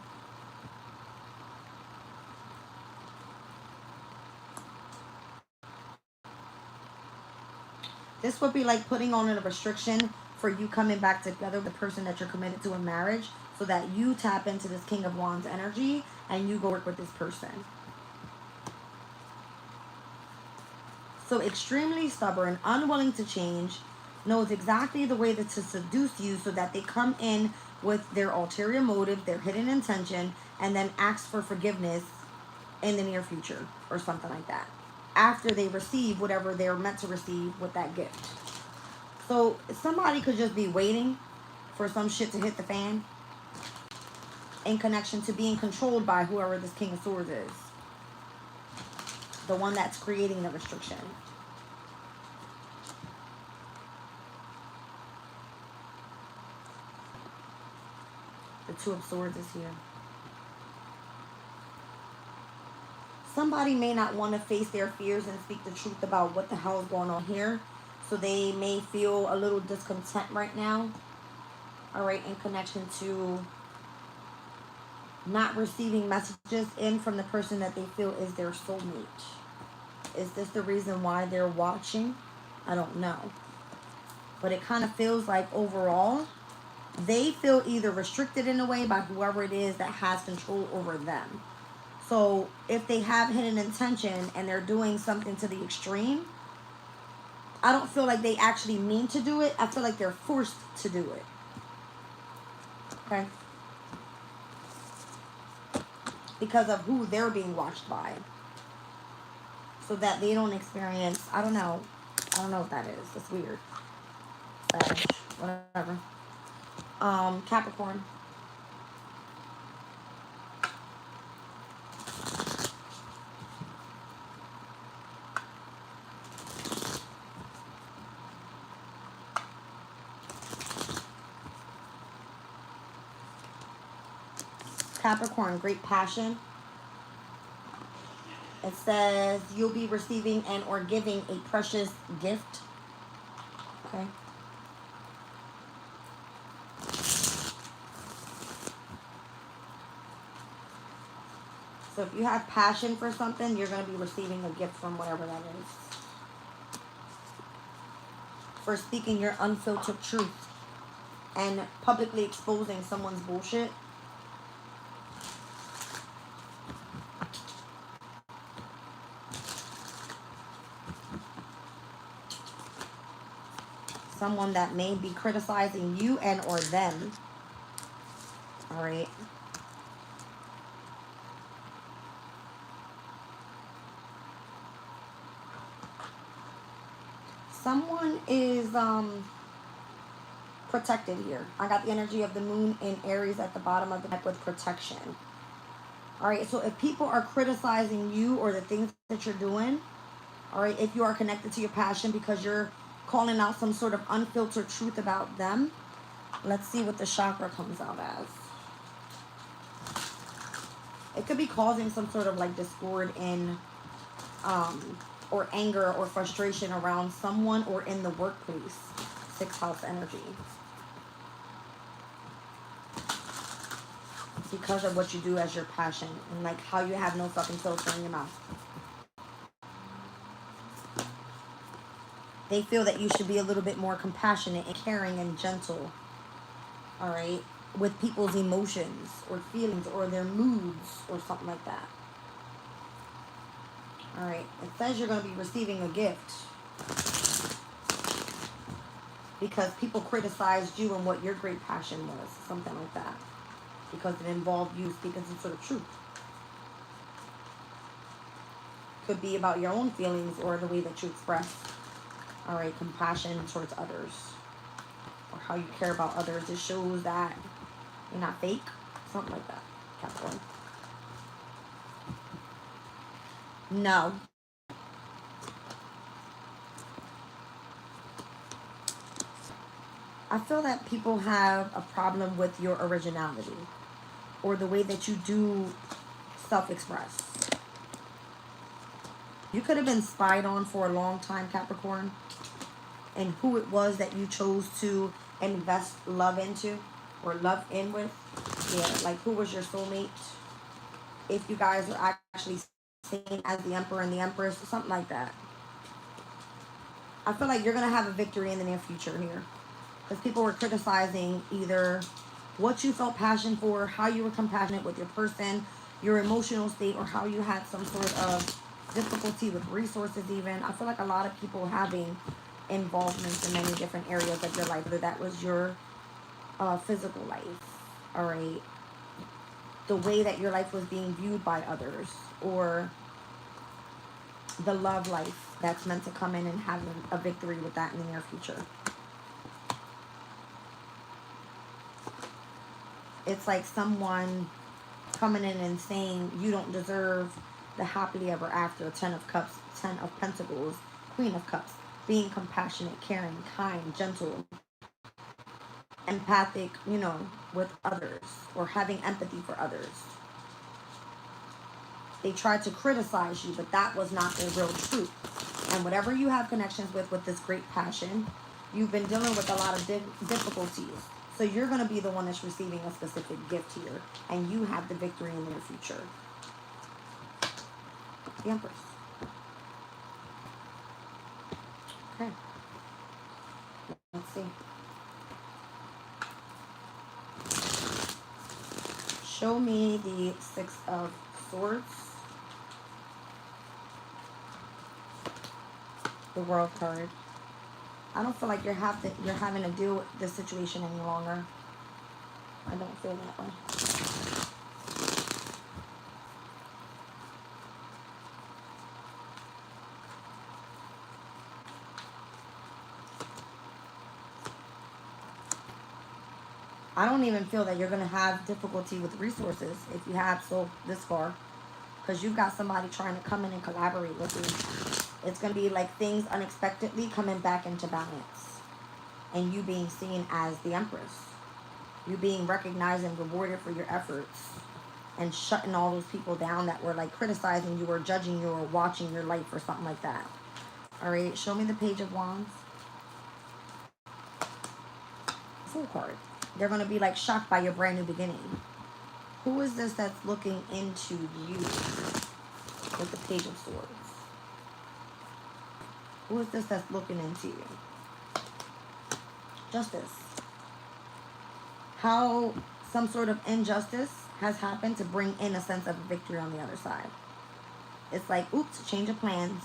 Speaker 1: This would be like putting on a restriction for you coming back together with the person that you're committed to in marriage, so that you tap into this King of Wands energy and you go work with this person. So extremely stubborn, unwilling to change, knows exactly the way to seduce you so that they come in with their ulterior motive, their hidden intention, and then ask for forgiveness in the near future or something like that, after they receive whatever they're meant to receive with that gift. So somebody could just be waiting for some shit to hit the fan in connection to being controlled by whoever this King of Swords is. The one that's creating the restriction. The Two of Swords is here. Somebody may not want to face their fears and speak the truth about what the hell is going on here. So they may feel a little discontent right now. Alright, in connection to not receiving messages in from the person that they feel is their soulmate. Is this the reason why they're watching? I don't know. But it kind of feels like overall, they feel either restricted in a way by whoever it is that has control over them. So if they have hidden intention and they're doing something to the extreme, I don't feel like they actually mean to do it. I feel like they're forced to do it. Okay? Because of who they're being watched by. So that they don't experience, I don't know what that is. It's weird. Sag, whatever. Capricorn. Capricorn, great passion. It says you'll be receiving and or giving a precious gift. Okay. So if you have passion for something, you're going to be receiving a gift from whatever that is. For speaking your unfiltered truth and publicly exposing someone's bullshit. Someone that may be criticizing you and or them. Alright. Someone is protected here. I got the energy of the moon in Aries at the bottom of the deck with protection. Alright, so if people are criticizing you or the things that you're doing, alright, if you are connected to your passion because you're calling out some sort of unfiltered truth about them, let's see what the chakra comes out as. It could be causing some sort of like discord in or anger or frustration around someone or in the workplace. 6th house energy. Because of what you do as your passion and like how you have no fucking filter in your mouth. They feel that you should be a little bit more compassionate and caring and gentle. Alright? With people's emotions or feelings or their moods or something like that. Alright, it says you're going to be receiving a gift. Because people criticized you and what your great passion was. Something like that. Because it involved you speaking some sort of truth. Could be about your own feelings or the way that you express. Alright, compassion towards others. Or how you care about others. It shows that you're not fake. Something like that. Capricorn. No. I feel that people have a problem with your originality or the way that you do self-express. You could have been spied on for a long time, Capricorn, and who it was that you chose to invest love into or love in with. Yeah, like who was your soulmate? If you guys are actually seen as the Emperor and the Empress, something like that. I feel like you're going to have a victory in the near future here. Because people were criticizing either what you felt passion for, how you were compassionate with your person, your emotional state, or how you had some sort of difficulty with resources even. I feel like a lot of people having involvements in many different areas of your life, whether that was your physical life, all right, the way that your life was being viewed by others, or the love life that's meant to come in and have a victory with that in the near future. It's like someone coming in and saying you don't deserve the happily ever after. 10 of Cups, 10 of Pentacles, Queen of Cups. Being compassionate, caring, kind, gentle, empathic, you know, with others, or having empathy for others. They tried to criticize you, but that was not the real truth. And whatever you have connections with this great passion, you've been dealing with a lot of difficulties. So you're going to be the one that's receiving a specific gift here, and you have the victory in your future. The Empress. Okay. Let's see. Show me the Six of Swords. The World card. I don't feel like you're having to deal with this situation any longer. I don't feel that way. I don't even feel that you're going to have difficulty with resources if you have so this far. Because you've got somebody trying to come in and collaborate with you. It's going to be like things unexpectedly coming back into balance. And you being seen as the Empress. You being recognized and rewarded for your efforts. And shutting all those people down that were like criticizing you or judging you or watching your life or something like that. Alright, show me the Page of Wands. Full card. They're going to be like shocked by your brand new beginning. Who is this that's looking into you with the Page of Swords? Who is this that's looking into you? Justice. How some sort of injustice has happened to bring in a sense of victory on the other side. It's like, oops, change of plans.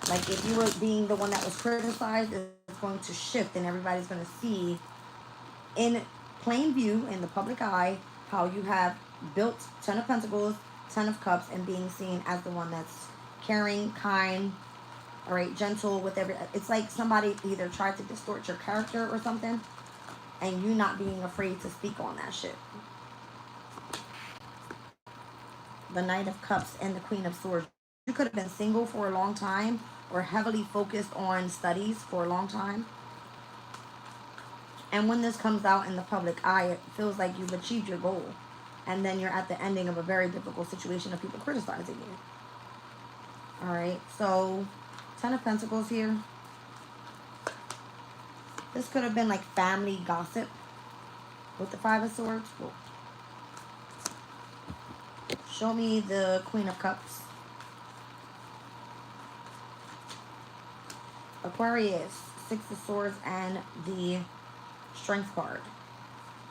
Speaker 1: Like if you were being the one that was criticized, it's going to shift and everybody's going to see in plain view, in the public eye, how you have built 10 of Pentacles, 10 of Cups, and being seen as the one that's caring, kind, all right, gentle with every... It's like somebody either tried to distort your character or something, and you not being afraid to speak on that shit. The Knight of Cups and the Queen of Swords. You could have been single for a long time or heavily focused on studies for a long time. And when this comes out in the public eye, it feels like you've achieved your goal. And then you're at the ending of a very difficult situation of people criticizing you. Alright, so 10 of Pentacles here. This could have been like family gossip with the 5 of Swords. Cool. Show me the Queen of Cups. Aquarius, 6 of Swords, and the Strength card.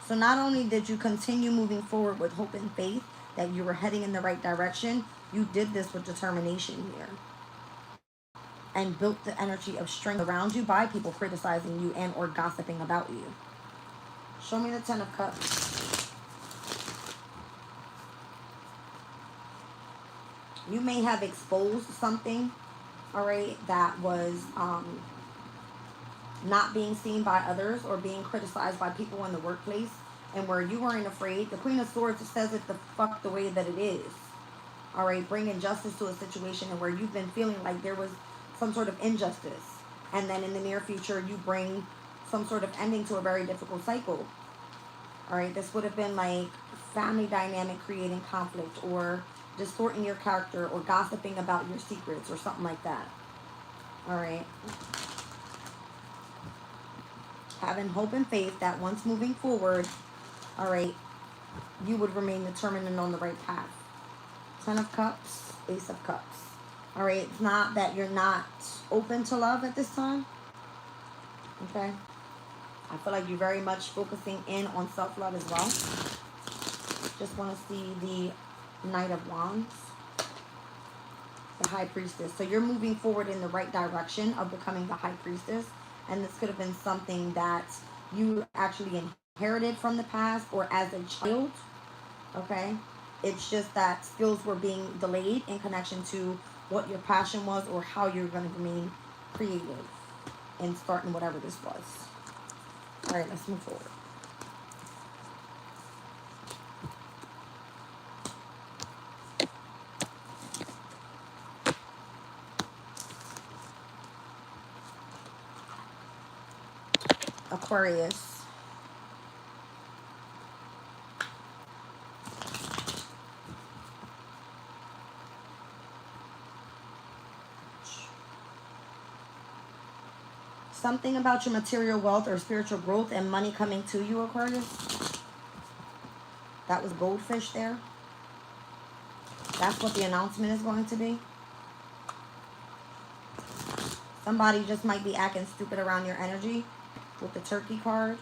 Speaker 1: So not only did you continue moving forward with hope and faith that you were heading in the right direction, you did this with determination here. And built the energy of strength around you by people criticizing you and or gossiping about you. Show me the 10 of Cups. You may have exposed something, alright, that was not being seen by others or being criticized by people in the workplace, and where you weren't afraid. The Queen of Swords says it the fuck the way that it is. Alright, bringing justice to a situation and where you've been feeling like there was some sort of injustice. And then in the near future, you bring some sort of ending to a very difficult cycle. Alright, this would have been like family dynamic creating conflict or distorting your character or gossiping about your secrets or something like that. All right. Having hope and faith that once moving forward, all right, you would remain determined and on the right path. 10 of Cups, Ace of Cups. All right, it's not that you're not open to love at this time. Okay. I feel like you're very much focusing in on self-love as well. Just want to see the Knight of Wands. The High Priestess. So you're moving forward in the right direction of becoming the High Priestess. And this could have been something that you actually inherited from the past or as a child. Okay. It's just that skills were being delayed in connection to what your passion was or how you're going to remain creative in starting whatever this was. All right, let's move forward. Aquarius. Something about your material wealth or spiritual growth and money coming to you, Aquarius. That was goldfish there. That's what the announcement is going to be. Somebody just might be acting stupid around your energy with the turkey card.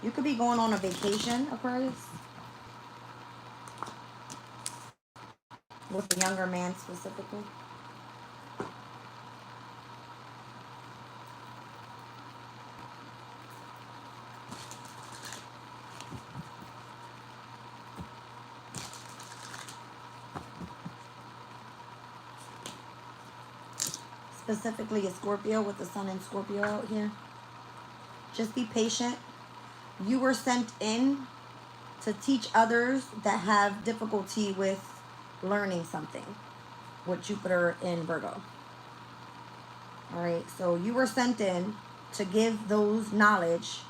Speaker 1: You could be going on a vacation, Aquarius. With the younger man specifically. Specifically a Scorpio with the sun in Scorpio out here. Just be patient. You were sent in to teach others that have difficulty with learning something with Jupiter in Virgo. All right, so you were sent in to give those knowledge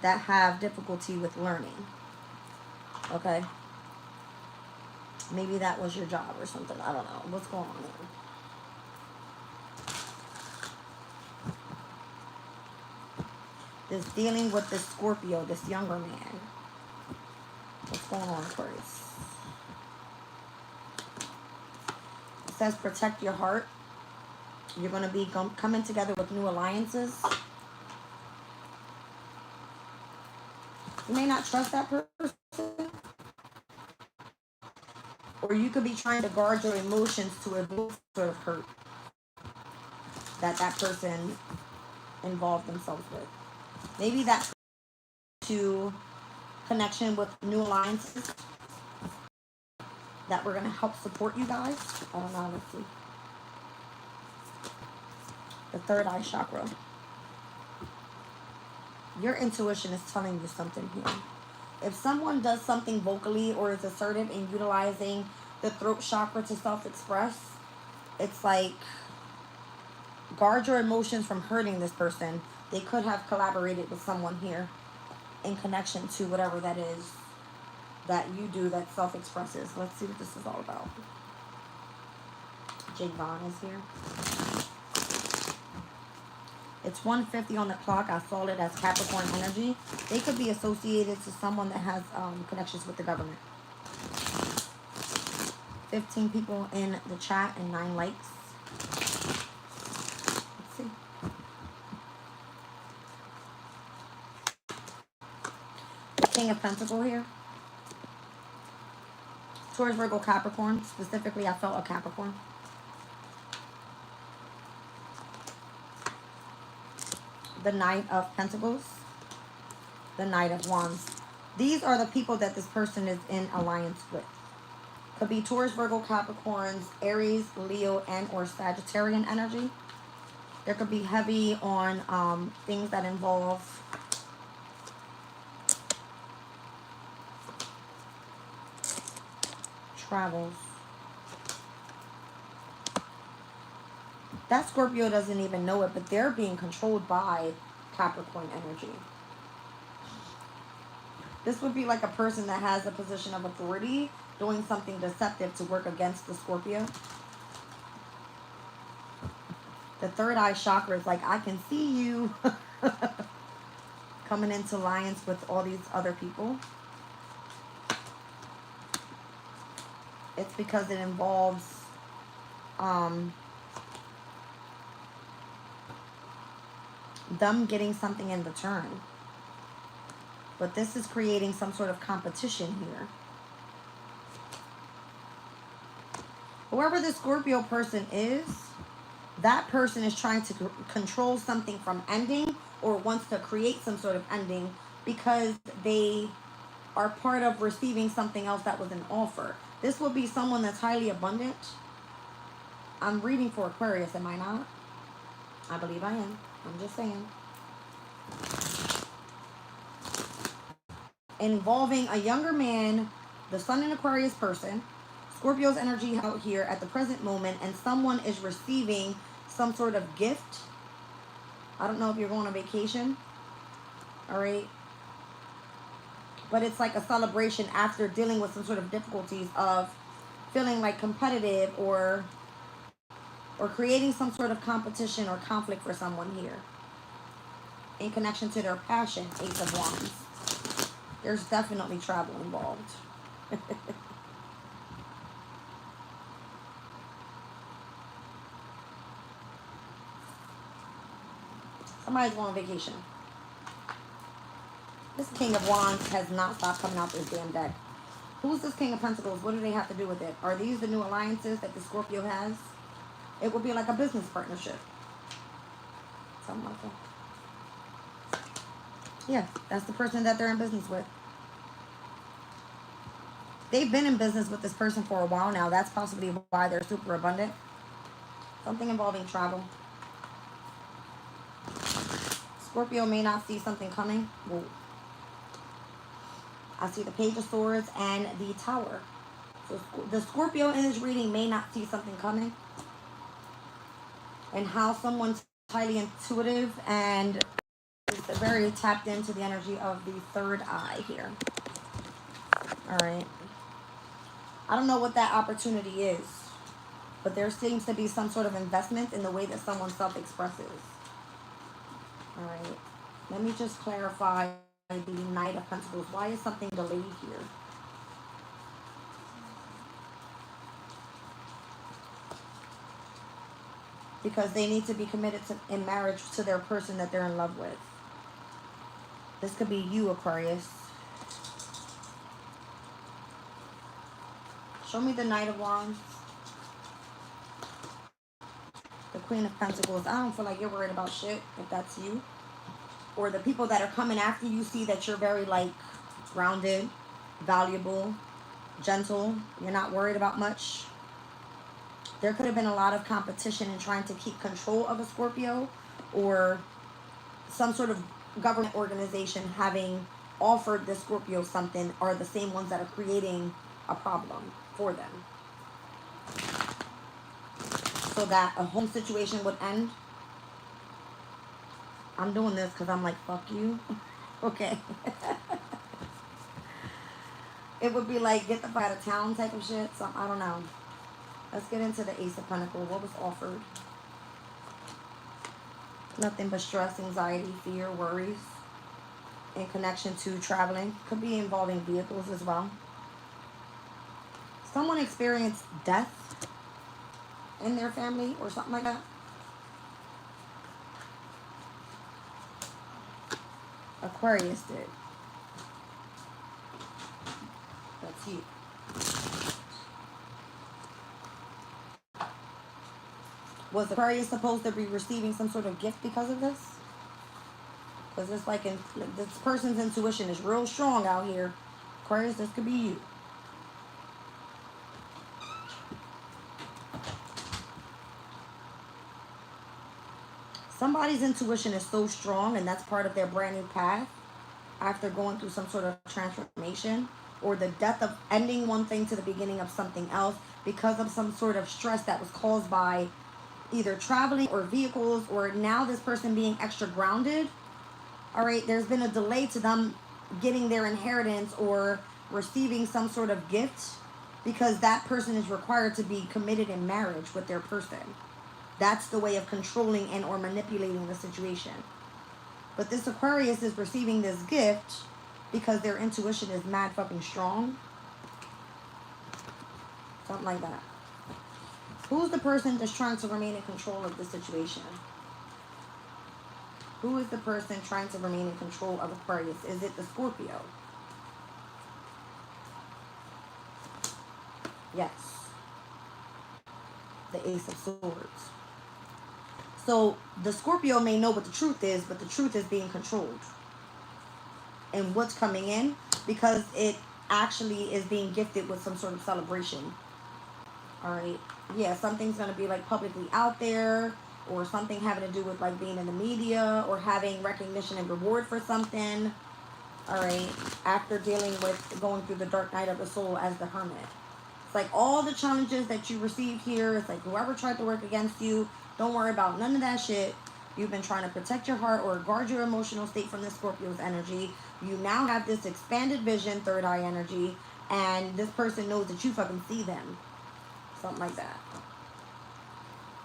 Speaker 1: that have difficulty with learning. Okay. Maybe that was your job or something. I don't know. What's going on here? This dealing with this Scorpio, this younger man. What's going on, Aquarius? It says protect your heart. You're going to be coming together with new alliances. You may not trust that person. Or you could be trying to guard your emotions to avoid sort of hurt that person involved themselves with. Maybe that's to connection with new alliances that we're going to help support you guys. I don't know. Let's see. The third eye chakra. Your intuition is telling you something here. If someone does something vocally or is assertive in utilizing the throat chakra to self-express, it's like guard your emotions from hurting this person. They could have collaborated with someone here in connection to whatever that is that you do that self-expresses. Let's see what this is all about. Jake Vaughn is here. It's 1:50 on the clock. I saw it as Capricorn energy. They could be associated to someone that has connections with the government. 15 people in the chat and 9 likes. Let's see. The King of Pentacles here. Taurus, Virgo, Capricorn. Specifically, I felt a Capricorn. The Knight of Pentacles. The Knight of Wands. These are the people that this person is in alliance with. Could be Taurus, Virgo, Capricorns, Aries, Leo, and or Sagittarian energy. There could be heavy on things that involve travels. That Scorpio doesn't even know it, but they're being controlled by Capricorn energy. This would be like a person that has a position of authority doing something deceptive to work against the Scorpio. The third eye chakra is like, I can see you coming into alliance with all these other people. It's because it involves them getting something in return. But this is creating some sort of competition here. Whoever the Scorpio person is, that person is trying to control something from ending, or wants to create some sort of ending because they are part of receiving something else that was an offer. This will be someone that's highly abundant. I'm reading for Aquarius, am I not? I believe I am. I'm just saying. Involving a younger man, the Sun in Aquarius person, Scorpio's energy out here at the present moment, and someone is receiving some sort of gift. I don't know if you're going on vacation. All right. But it's like a celebration after dealing with some sort of difficulties of feeling like competitive or creating some sort of competition or conflict for someone here. In connection to their passion, Ace of Wands. There's definitely travel involved. Somebody's going on vacation. This King of Wands has not stopped coming out this damn deck. Who's this King of Pentacles? What do they have to do with it? Are these the new alliances that the Scorpio has? It would be like a business partnership. Something like that. Yeah, that's the person that they're in business with. They've been in business with this person for a while now. That's possibly why they're super abundant. Something involving travel. Scorpio may not see something coming. Whoa. I see the Page of Swords and the Tower. So the Scorpio in this reading may not see something coming. And how someone's highly intuitive and is very tapped into the energy of the third eye here. All right. I don't know what that opportunity is, but there seems to be some sort of investment in the way that someone self-expresses. All right. Let me just clarify the Knight of Pentacles. Why is something delayed here? Because they need to be committed to, in marriage to their person that they're in love with. This could be you, Aquarius. Show me the Knight of Wands. The Queen of Pentacles. I don't feel like you're worried about shit if that's you. Or the people that are coming after you see that you're very, like, grounded, valuable, gentle. You're not worried about much. There could have been a lot of competition in trying to keep control of a Scorpio, or some sort of government organization having offered the Scorpio something are the same ones that are creating a problem for them. So that a home situation would end. I'm doing this because I'm like, fuck you. Okay. It would be like, get the fuck out of town type of shit. So, I don't know. Let's get into the Ace of Pentacles. What was offered? Nothing but stress, anxiety, fear, worries. In connection to traveling. Could be involving vehicles as well. Someone experienced death in their family or something like that. Aquarius did. That's you. Was Aquarius supposed to be receiving some sort of gift because of this? Because it's like, this person's intuition is real strong out here. Aquarius, this could be you. Somebody's intuition is so strong, and that's part of their brand new path after going through some sort of transformation, or the death of ending one thing to the beginning of something else because of some sort of stress that was caused by either traveling or vehicles, or now this person being extra grounded. All right, there's been a delay to them getting their inheritance or receiving some sort of gift because that person is required to be committed in marriage with their person. That's the way of controlling and or manipulating the situation. But this Aquarius is receiving this gift because their intuition is mad fucking strong. Something like that. Who's the person that's trying to remain in control of the situation? Who is the person trying to remain in control of Aquarius? Is it the Scorpio? Yes. The Ace of Swords. So the Scorpio may know what the truth is, but the truth is being controlled. And what's coming in, because it actually is being gifted with some sort of celebration. All right. Yeah, something's going to be like publicly out there, or something having to do with like being in the media or having recognition and reward for something. All right. After dealing with going through the dark night of the soul as the Hermit. It's like all the challenges that you received here. It's like whoever tried to work against you, don't worry about none of that shit. You've been trying to protect your heart or guard your emotional state from the Scorpio's energy. You now have this expanded vision, third eye energy, and this person knows that you fucking see them. Something like that.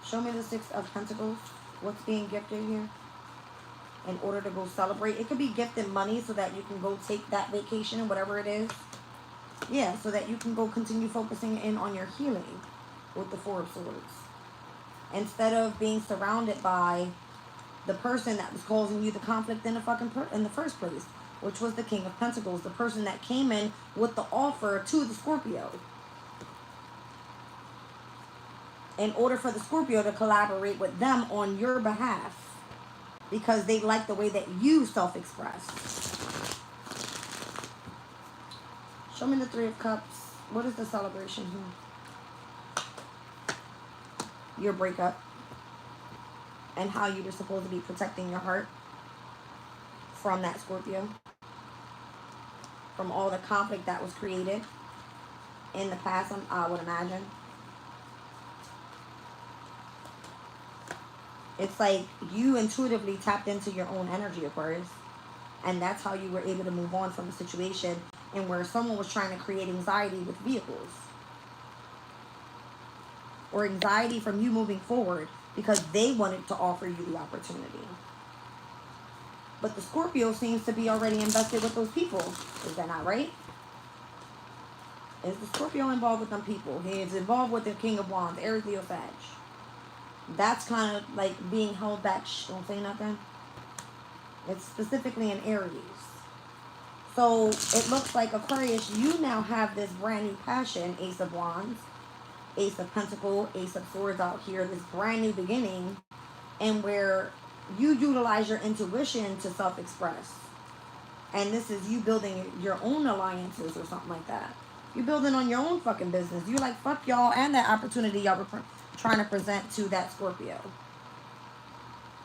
Speaker 1: Show me the Six of Pentacles. What's being gifted here? In order to go celebrate. It could be gifted money so that you can go take that vacation, whatever it is. Yeah, so that you can go continue focusing in on your healing with the Four of Swords. Instead of being surrounded by the person that was causing you the conflict in the first place, which was the King of Pentacles, the person that came in with the offer to the Scorpio. In order for the Scorpio to collaborate with them on your behalf, because they like the way that you self-express. Show me the Three of Cups. What is the celebration here? Your breakup. And how you were supposed to be protecting your heart from that Scorpio. From all the conflict that was created in the past, I would imagine. It's like you intuitively tapped into your own energy, Aquarius. And that's how you were able to move on from the situation, and where someone was trying to create anxiety with vehicles. Or anxiety from you moving forward because they wanted to offer you the opportunity. But the Scorpio seems to be already invested with those people. Is that not right? Is the Scorpio involved with them people? He is involved with the King of Wands, Aries, Leo, Sag. That's kind of like being held back. Shh, don't say nothing. It's specifically in Aries. So it looks like Aquarius, you now have this brand new passion, Ace of Wands, Ace of Pentacles, Ace of Swords out here, this brand new beginning, and where you utilize your intuition to self-express. And this is you building your own alliances or something like that. You building on your own fucking business. You like, fuck y'all and that opportunity y'all were trying to present to that Scorpio.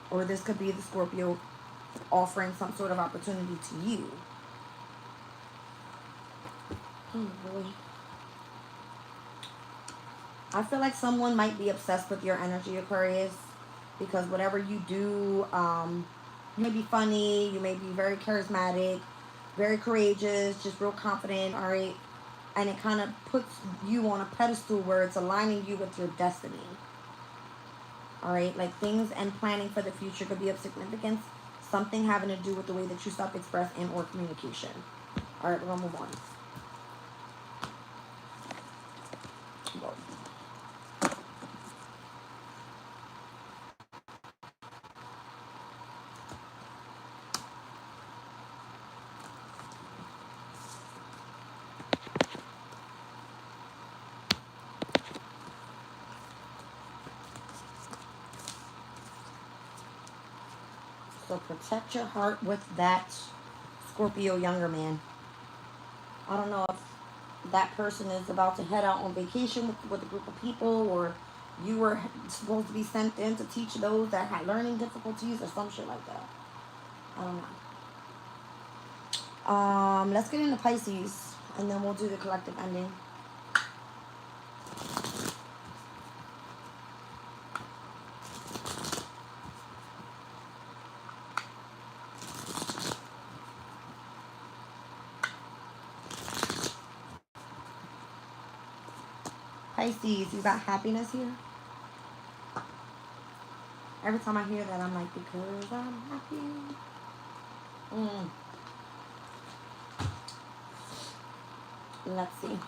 Speaker 1: Or this could be the Scorpio offering some sort of opportunity to you. Oh boy. I feel like someone might be obsessed with your energy, Aquarius, because whatever you do, you may be funny, you may be very charismatic, very courageous, just real confident, all right? And it kind of puts you on a pedestal where it's aligning you with your destiny. All right? Like things and planning for the future could be of significance. Something having to do with the way that you self-express and or communication. All right, we're going to move on. Whoa. So protect your heart with that Scorpio younger man. I don't know if that person is about to head out on vacation with a group of people, or you were supposed to be sent in to teach those that had learning difficulties or some shit like that. I don't know. Let's get into Pisces, and then we'll do the collective ending. Pisces, you got happiness here? Every time I hear that, I'm like, because I'm happy. Let's see.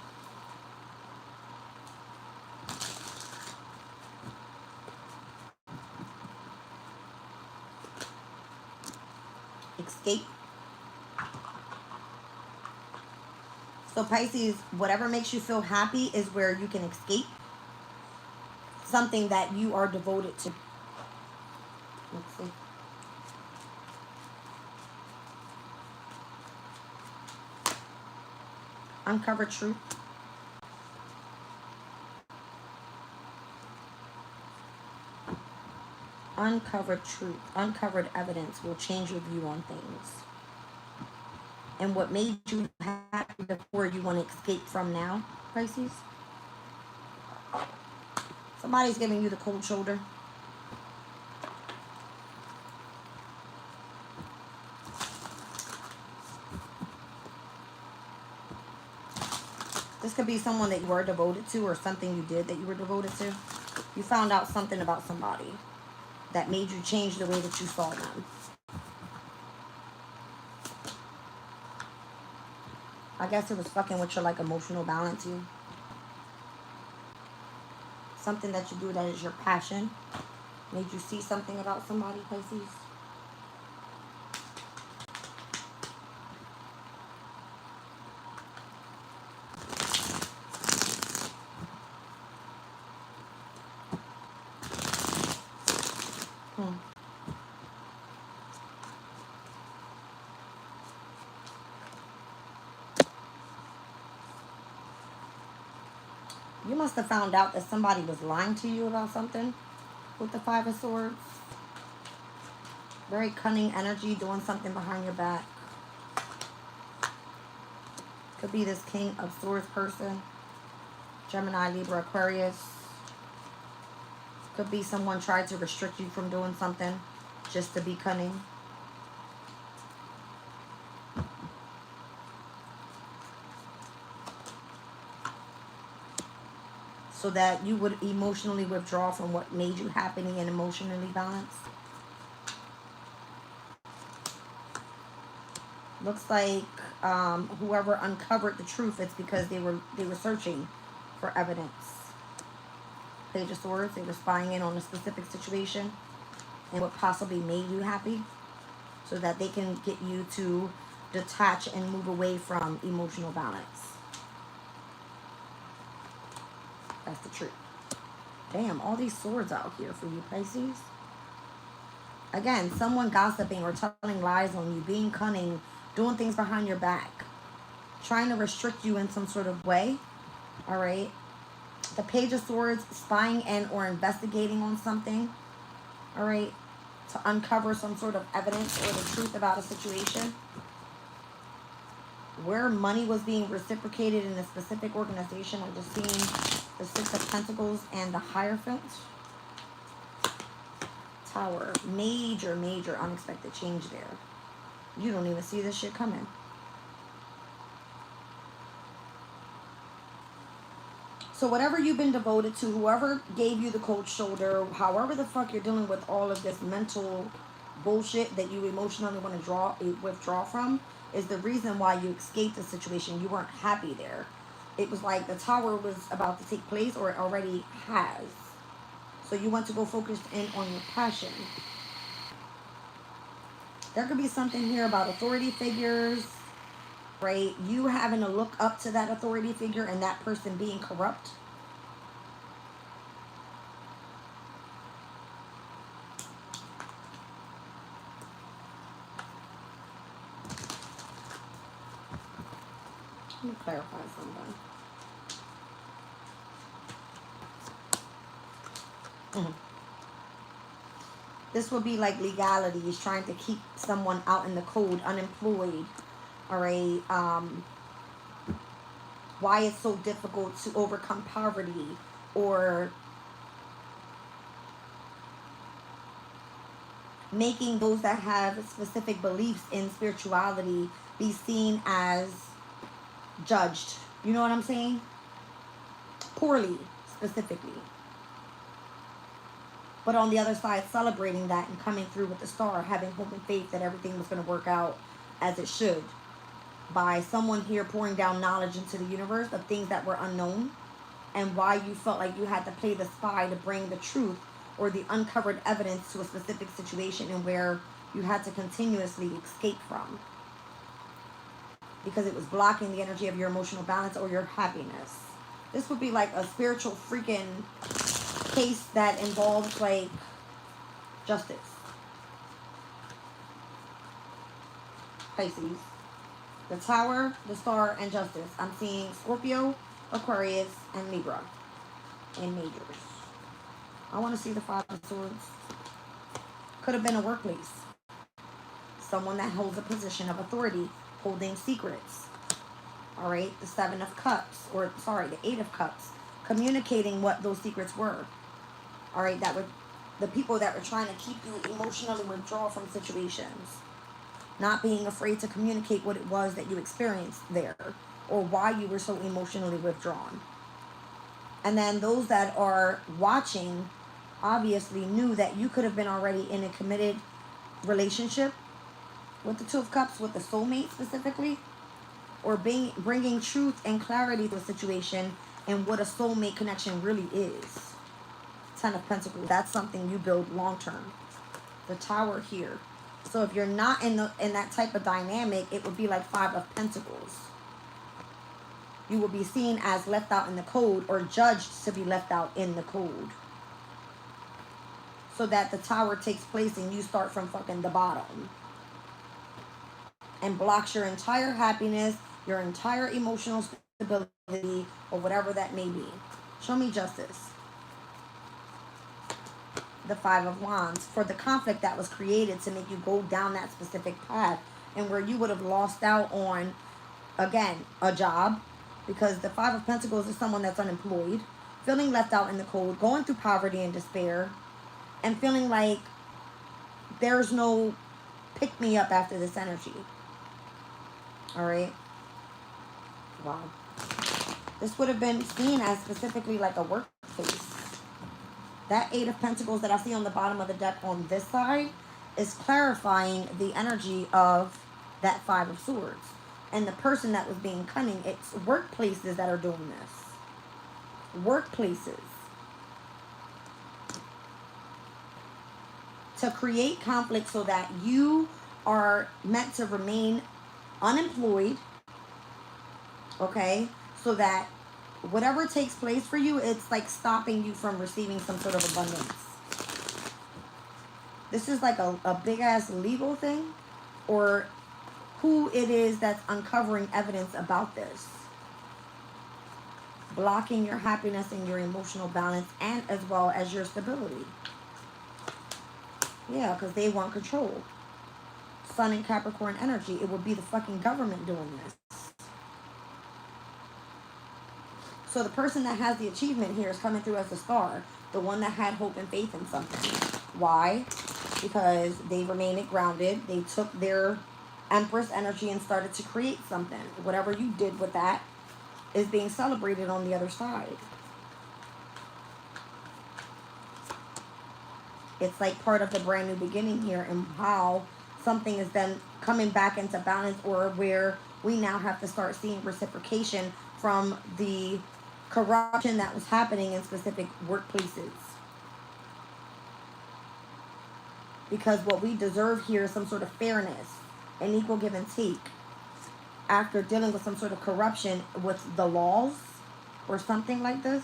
Speaker 1: Escape. So Pisces, whatever makes you feel happy is where you can escape something that you are devoted to. Let's see. Uncover truth. Uncovered truth, uncovered evidence will change your view on things. And what made you happy before, you want to escape from now, Pisces? Somebody's giving you the cold shoulder. This could be someone that you were devoted to, or something you did that you were devoted to. You found out something about somebody that made you change the way that you saw them. I guess it was fucking with your, like, emotional balance here. Something that you do that is your passion made you see something about somebody, Pisces. You must have found out that somebody was lying to you about something with the Five of Swords. Very cunning energy, doing something behind your back. Could be this King of Swords person. Gemini, Libra, Aquarius. Could be someone tried to restrict you from doing something just to be cunning. So that you would emotionally withdraw from what made you happy and emotionally balanced. Looks like whoever uncovered the truth, it's because they were searching for evidence. Page of Swords, they were spying in on a specific situation and what possibly made you happy, so that they can get you to detach and move away from emotional balance. That's the truth. Damn, all these swords out here for you, Pisces. Again, someone gossiping or telling lies on you, being cunning, doing things behind your back, trying to restrict you in some sort of way. All right. The Page of Swords, spying in or investigating on something. All right. To uncover some sort of evidence or the truth about a situation. Where money was being reciprocated in a specific organization. I'm just seeing the Six of Pentacles and the Hierophant. Tower. Major, major unexpected change there. You don't even see this shit coming. So whatever you've been devoted to, whoever gave you the cold shoulder, however the fuck you're dealing with all of this mental bullshit that you emotionally want to withdraw from, is the reason why you escaped the situation. You weren't happy there. It was like the tower was about to take place, or it already has. So you want to go focus in on your passion. There could be something here about authority figures, right? You having to look up to that authority figure and that person being corrupt. Let me clarify something. This would be like legalities, trying to keep someone out in the cold, unemployed. All right. Why it's so difficult to overcome poverty, or making those that have specific beliefs in spirituality be seen as judged. You know what I'm saying? Poorly. specifically. But on the other side, celebrating that and coming through with the star, having hope and faith that everything was going to work out as it should. By someone here pouring down knowledge into the universe of things that were unknown, and why you felt like you had to play the spy to bring the truth or the uncovered evidence to a specific situation, and where you had to continuously escape from. Because it was blocking the energy of your emotional balance or your happiness. This would be like a spiritual freaking case that involves like justice. Pisces. The Tower, the Star, and Justice. I'm seeing Scorpio, Aquarius, and Libra in majors. I want to see the Five of Swords. Could have been a workplace. Someone that holds a position of authority, holding secrets. All right, the Seven of Cups, or sorry, the Eight of Cups, communicating what those secrets were. All right, that were the people that were trying to keep you emotionally withdraw from situations. Not being afraid to communicate what it was that you experienced there, or why you were so emotionally withdrawn. And then those that are watching obviously knew that you could have been already in a committed relationship with the Two of Cups, with the soulmate specifically, or bringing truth and clarity to a situation and what a soulmate connection really is. Ten of Pentacles, that's something you build long term. The Tower here. So if you're not in that type of dynamic, it would be like Five of Pentacles. You will be seen as left out in the cold, or judged to be left out in the cold. So that the Tower takes place and you start from fucking the bottom. And blocks your entire happiness, your entire emotional stability, or whatever that may be. Show me Justice. The Five of Wands, for the conflict that was created to make you go down that specific path, and where you would have lost out on, again, a job, because the Five of Pentacles is someone that's unemployed, feeling left out in the cold, going through poverty and despair, and feeling like there's no pick me up after this energy. All right. Wow. This would have been seen as specifically like a workplace. That Eight of Pentacles that I see on the bottom of the deck on this side is clarifying the energy of that Five of Swords. And the person that was being cunning, it's workplaces that are doing this. Workplaces. To create conflict so that you are meant to remain unemployed. Okay? So that whatever takes place for you, it's like stopping you from receiving some sort of abundance. This is like a big-ass legal thing, or who it is that's uncovering evidence about this. Blocking your happiness and your emotional balance, and as well as your stability. Yeah, because they want control. Sun and Capricorn energy, it would be the fucking government doing this. So the person that has the achievement here is coming through as a star. The one that had hope and faith in something. Why? Because they remained grounded. They took their Empress energy and started to create something. Whatever you did with that is being celebrated on the other side. It's like part of the brand new beginning here, and how something is then coming back into balance, or where we now have to start seeing reciprocation from the corruption that was happening in specific workplaces. Because what we deserve here is some sort of fairness, an equal give and take. After dealing with some sort of corruption with the laws or something like this,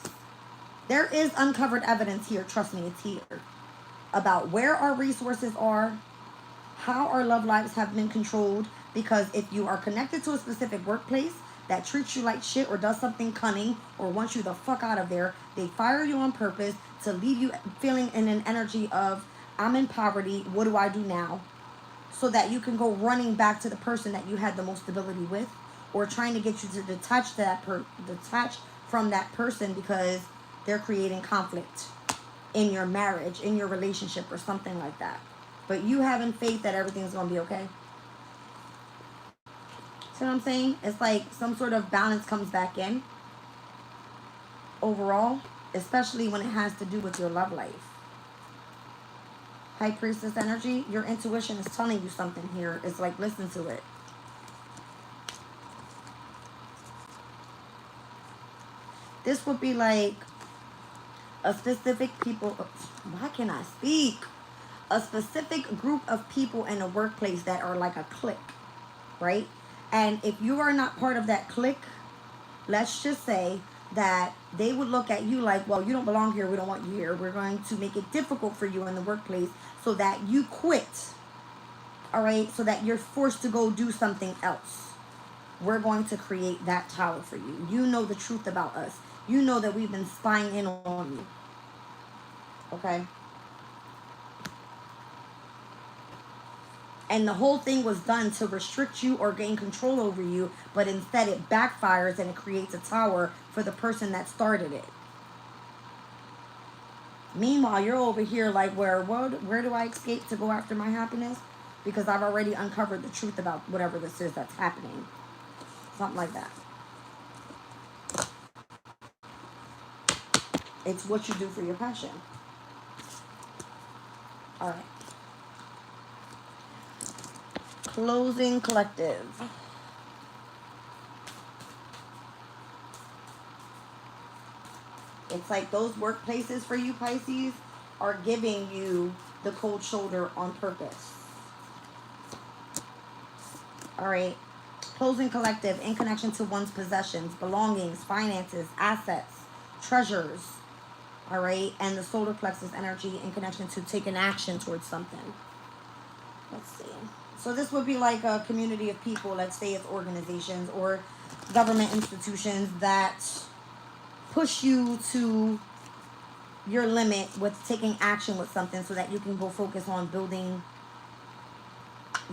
Speaker 1: there is uncovered evidence here, trust me, it's here, about where our resources are, how our love lives have been controlled. Because if you are connected to a specific workplace that treats you like shit, or does something cunning, or wants you the fuck out of there, they fire you on purpose to leave you feeling in an energy of, I'm in poverty, what do I do now? So that you can go running back to the person that you had the most stability with, or trying to get you to detach from that person because they're creating conflict in your marriage, in your relationship, or something like that. But you having faith that everything's going to be okay. See what I'm saying? It's like some sort of balance comes back in overall. especially when it has to do with your love life. High Priestess energy, your intuition is telling you something here. It's like, listen to it. This would be like a specific people. Why can I speak? A specific group of people in a workplace that are like a clique, right? And if you are not part of that clique, let's just say that they would look at you like, well, you don't belong here. We don't want you here. We're going to make it difficult for you in the workplace so that you quit, all right? So that you're forced to go do something else. We're going to create that tower for you. You know the truth about us. You know that we've been spying in on you, okay? And the whole thing was done to restrict you or gain control over you, but instead it backfires and it creates a tower for the person that started it. Meanwhile, you're over here like, where do I escape to go after my happiness? Because I've already uncovered the truth about whatever this is that's happening. Something like that. It's what you do for your passion. All right. Closing collective. It's like those workplaces for you, Pisces, are giving you the cold shoulder on purpose. All right. Closing collective in connection to one's possessions, belongings, finances, assets, treasures. All right. And the solar plexus energy in connection to taking action towards something. Let's see. So this would be like a community of people, let's say it's organizations or government institutions that push you to your limit with taking action with something so that you can go focus on building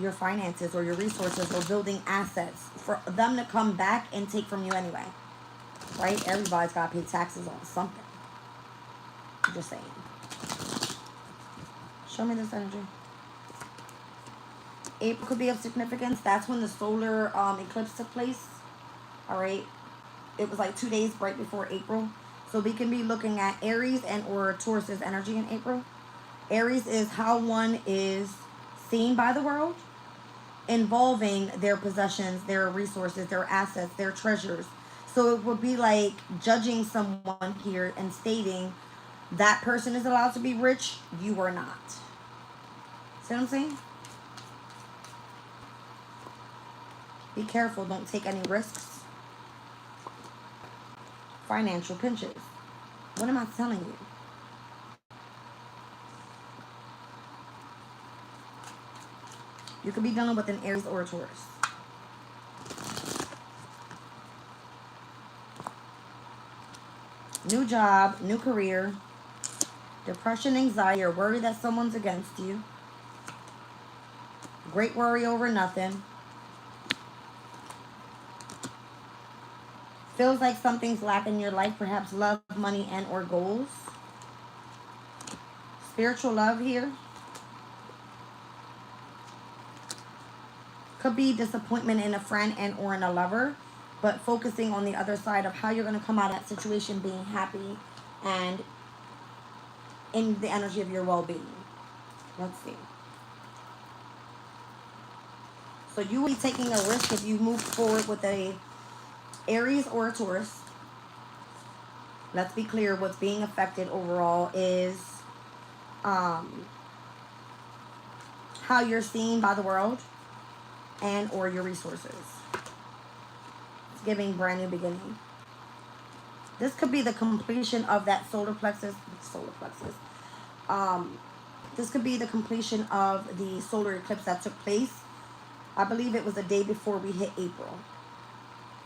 Speaker 1: your finances or your resources or building assets for them to come back and take from you anyway. Right? Everybody's got to pay taxes on something. I'm just saying. Show me this energy. April could be of significance. That's when the solar eclipse took place. All right. It was like 2 days right before April. So we can be looking at Aries and or Taurus's energy in April. Aries is how one is seen by the world, involving their possessions, their resources, their assets, their treasures. So it would be like judging someone here and stating that person is allowed to be rich, you are not. See what I'm saying? Be careful, don't take any risks. Financial pinches. What am I telling you? You could be dealing with an Aries or a Taurus. New job, new career, depression, anxiety, or worry that someone's against you. Great worry over nothing. Feels like something's lacking in your life, perhaps love, money, and or goals. Spiritual love here. Could be disappointment in a friend and or in a lover, but focusing on the other side of how you're going to come out of that situation being happy and in the energy of your well-being. Let's see. So you will be taking a risk if you move forward with a Aries or a Taurus. Let's be clear, what's being affected overall is how you're seen by the world and or your resources. It's giving brand new beginning. This could be the completion of that solar plexus. This could be the completion of the solar eclipse that took place. I believe it was the day before we hit April.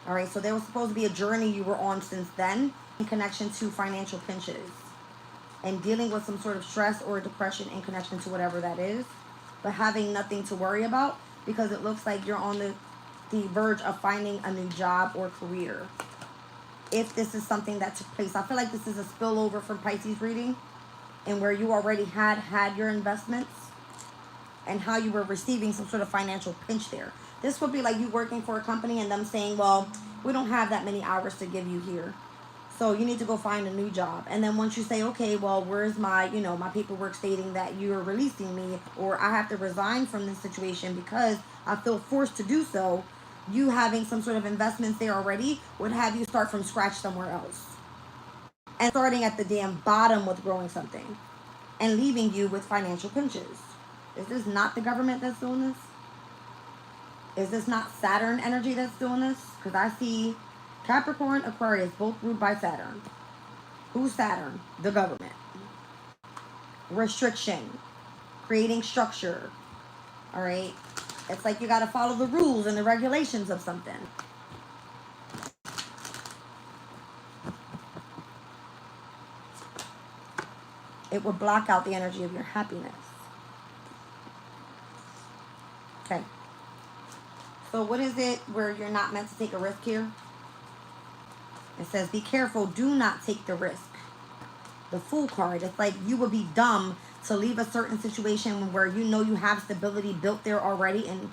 Speaker 1: All right, so there was supposed to be a journey you were on since then in connection to financial pinches and dealing with some sort of stress or depression in connection to whatever that is, but having nothing to worry about because it looks like you're on the verge of finding a new job or career. If this is something that took place, I feel like this is a spillover from Pisces reading and where you already had your investments and how you were receiving some sort of financial pinch there. This would be like you working for a company and them saying, well, we don't have that many hours to give you here. So you need to go find a new job. And then once you say, okay, well, where's my, you know, my paperwork stating that you're releasing me, or I have to resign from this situation because I feel forced to do so, you having some sort of investments there already would have you start from scratch somewhere else. And starting at the damn bottom with growing something. And leaving you with financial pinches. Is this not the government that's doing this? Is this not Saturn energy that's doing this? Because I see Capricorn, Aquarius, both ruled by Saturn. Who's Saturn? The government. Restriction. Creating structure. Alright? It's like you got to follow the rules and the regulations of something. It will block out the energy of your happiness. Okay. So what is it where you're not meant to take a risk here? It says, be careful, do not take the risk. The Fool card. It's like you would be dumb to leave a certain situation where you know you have stability built there already, and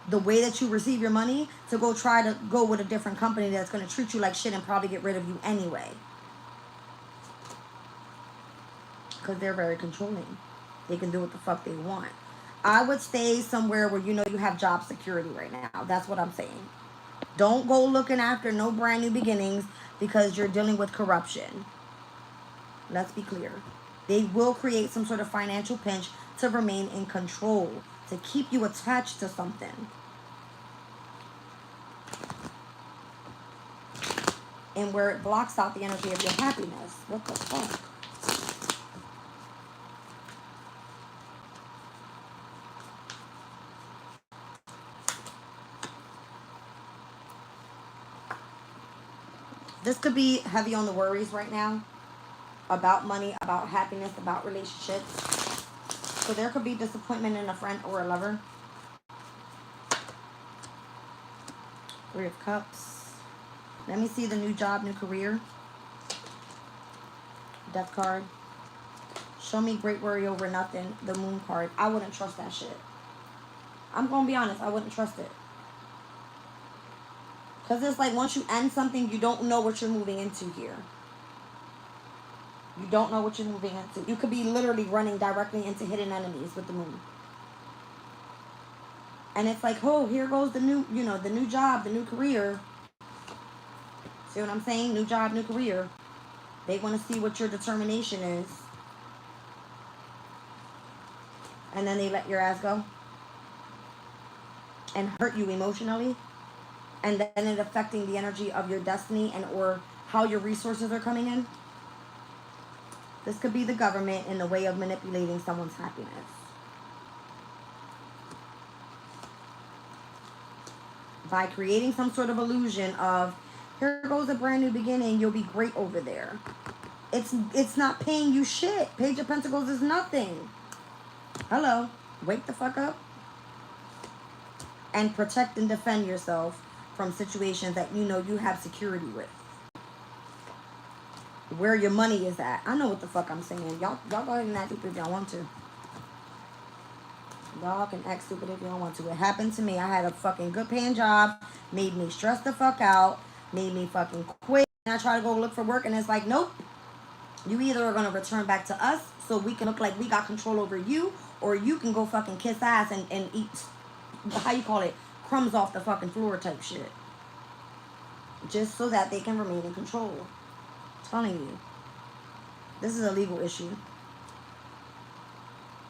Speaker 1: the way that you receive your money, to go try to go with a different company that's going to treat you like shit and probably get rid of you anyway. Because they're very controlling. They can do what the fuck they want. I would stay somewhere where you know you have job security right now. That's what I'm saying. Don't go looking after no brand new beginnings because you're dealing with corruption. Let's be clear. They will create some sort of financial pinch to remain in control, to keep you attached to something. And where it blocks out the energy of your happiness. What the fuck? This could be heavy on the worries right now. About money, about happiness, about relationships. So there could be disappointment in a friend or a lover. Three of Cups. Let me see the new job, new career. Death card. Show me great worry over nothing. The Moon card. I wouldn't trust that shit. I'm going to be honest. I wouldn't trust it. Because it's like once you end something, you don't know what you're moving into here. You don't know what you're moving into. You could be literally running directly into hidden enemies with the Moon. And it's like, oh, here goes the new, you know, the new job, the new career. See what I'm saying? New job, new career. They want to see what your determination is. And then they let your ass go. And hurt you emotionally. And then it affecting the energy of your destiny and or how your resources are coming in. This could be the government in the way of manipulating someone's happiness. By creating some sort of illusion of, here goes a brand new beginning, you'll be great over there. It's not paying you shit. Page of Pentacles is nothing. Hello. Wake the fuck up. And protect and defend yourself from situations that you know you have security with. Where your money is at. I know what the fuck I'm saying. Y'all go ahead and act stupid if y'all want to. Y'all can act stupid if y'all want to. It happened to me. I had a fucking good paying job. Made me stress the fuck out. Made me fucking quit. And I try to go look for work and it's like, nope. You either are going to return back to us so we can look like we got control over you, or you can go fucking kiss ass and eat, how you call it, crumbs off the fucking floor type shit. Just so that they can remain in control. I'm telling you. This is a legal issue.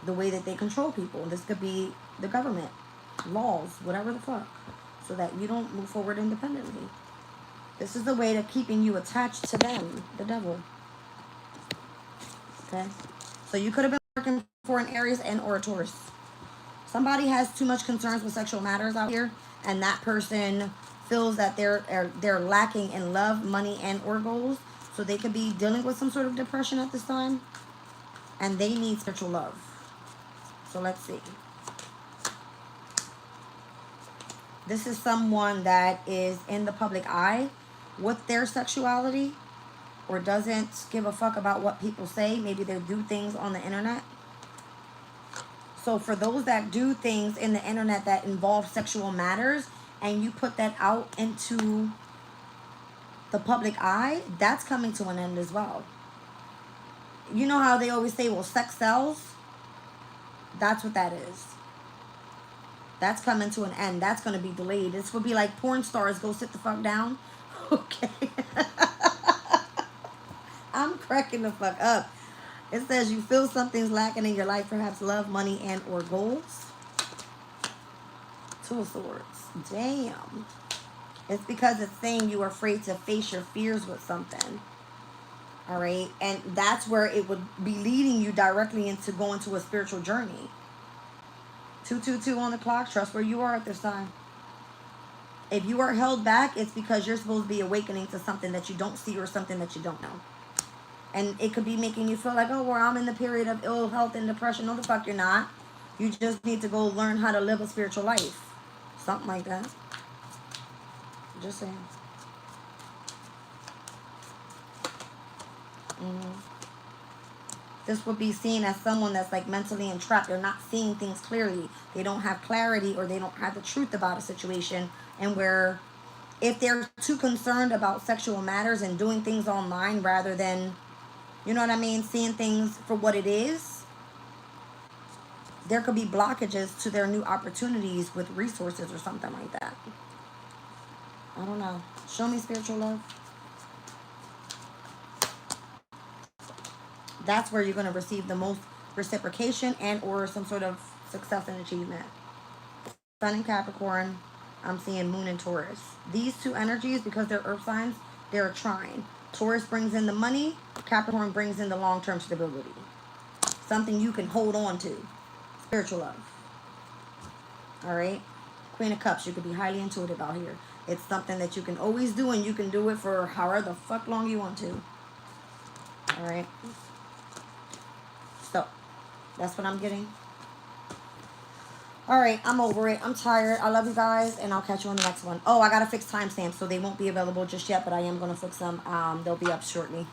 Speaker 1: The way that they control people. This could be the government. Laws. Whatever the fuck. So that you don't move forward independently. This is the way to keeping you attached to them. The devil. Okay? So you could have been working for an Aries and or a Taurus. Somebody has too much concerns with sexual matters out here, and that person feels that they're lacking in love, money, and or goals. So they could be dealing with some sort of depression at this time, and they need spiritual love. So let's see. This is someone that is in the public eye with their sexuality, or doesn't give a fuck about what people say. Maybe they do things on the internet. So for those that do things in the internet that involve sexual matters, and you put that out into the public eye, that's coming to an end as well. You know how they always say, well, sex sells? That's what that is. That's coming to an end. That's going to be delayed. This would be like porn stars go sit the fuck down. Okay. I'm cracking the fuck up. It says you feel something's lacking in your life, perhaps love, money, and or goals. Two of Swords. Damn. It's because it's saying you are afraid to face your fears with something. All right. And that's where it would be leading you directly into going to a spiritual journey. 222 on the clock. Trust where you are at this time. If you are held back, it's because you're supposed to be awakening to something that you don't see or something that you don't know. And it could be making you feel like, oh, well, I'm in the period of ill health and depression. No, the fuck you're not. You just need to go learn how to live a spiritual life. Something like that. Just saying. This would be seen as someone that's like mentally entrapped. They're not seeing things clearly. They don't have clarity, or they don't have the truth about a situation. And where if they're too concerned about sexual matters and doing things online rather than, you know what I mean, seeing things for what it is, there could be blockages to their new opportunities with resources or something like that. I don't know. Show me spiritual love. That's where you're going to receive the most reciprocation and or some sort of success and achievement. Sun and Capricorn. I'm seeing Moon and Taurus. These two energies, because they're earth signs, they're a trine. Taurus brings in the money. Capricorn brings in the long-term stability. Something you can hold on to. Spiritual love. All right? Queen of Cups. You could be highly intuitive out here. It's something that you can always do, and you can do it for however the fuck long you want to. All right? So, that's what I'm getting. All right, I'm over it. I'm tired. I love you guys, and I'll catch you on the next one. Oh, I got to fix timestamps, so they won't be available just yet, but I am going to fix them. They'll be up shortly.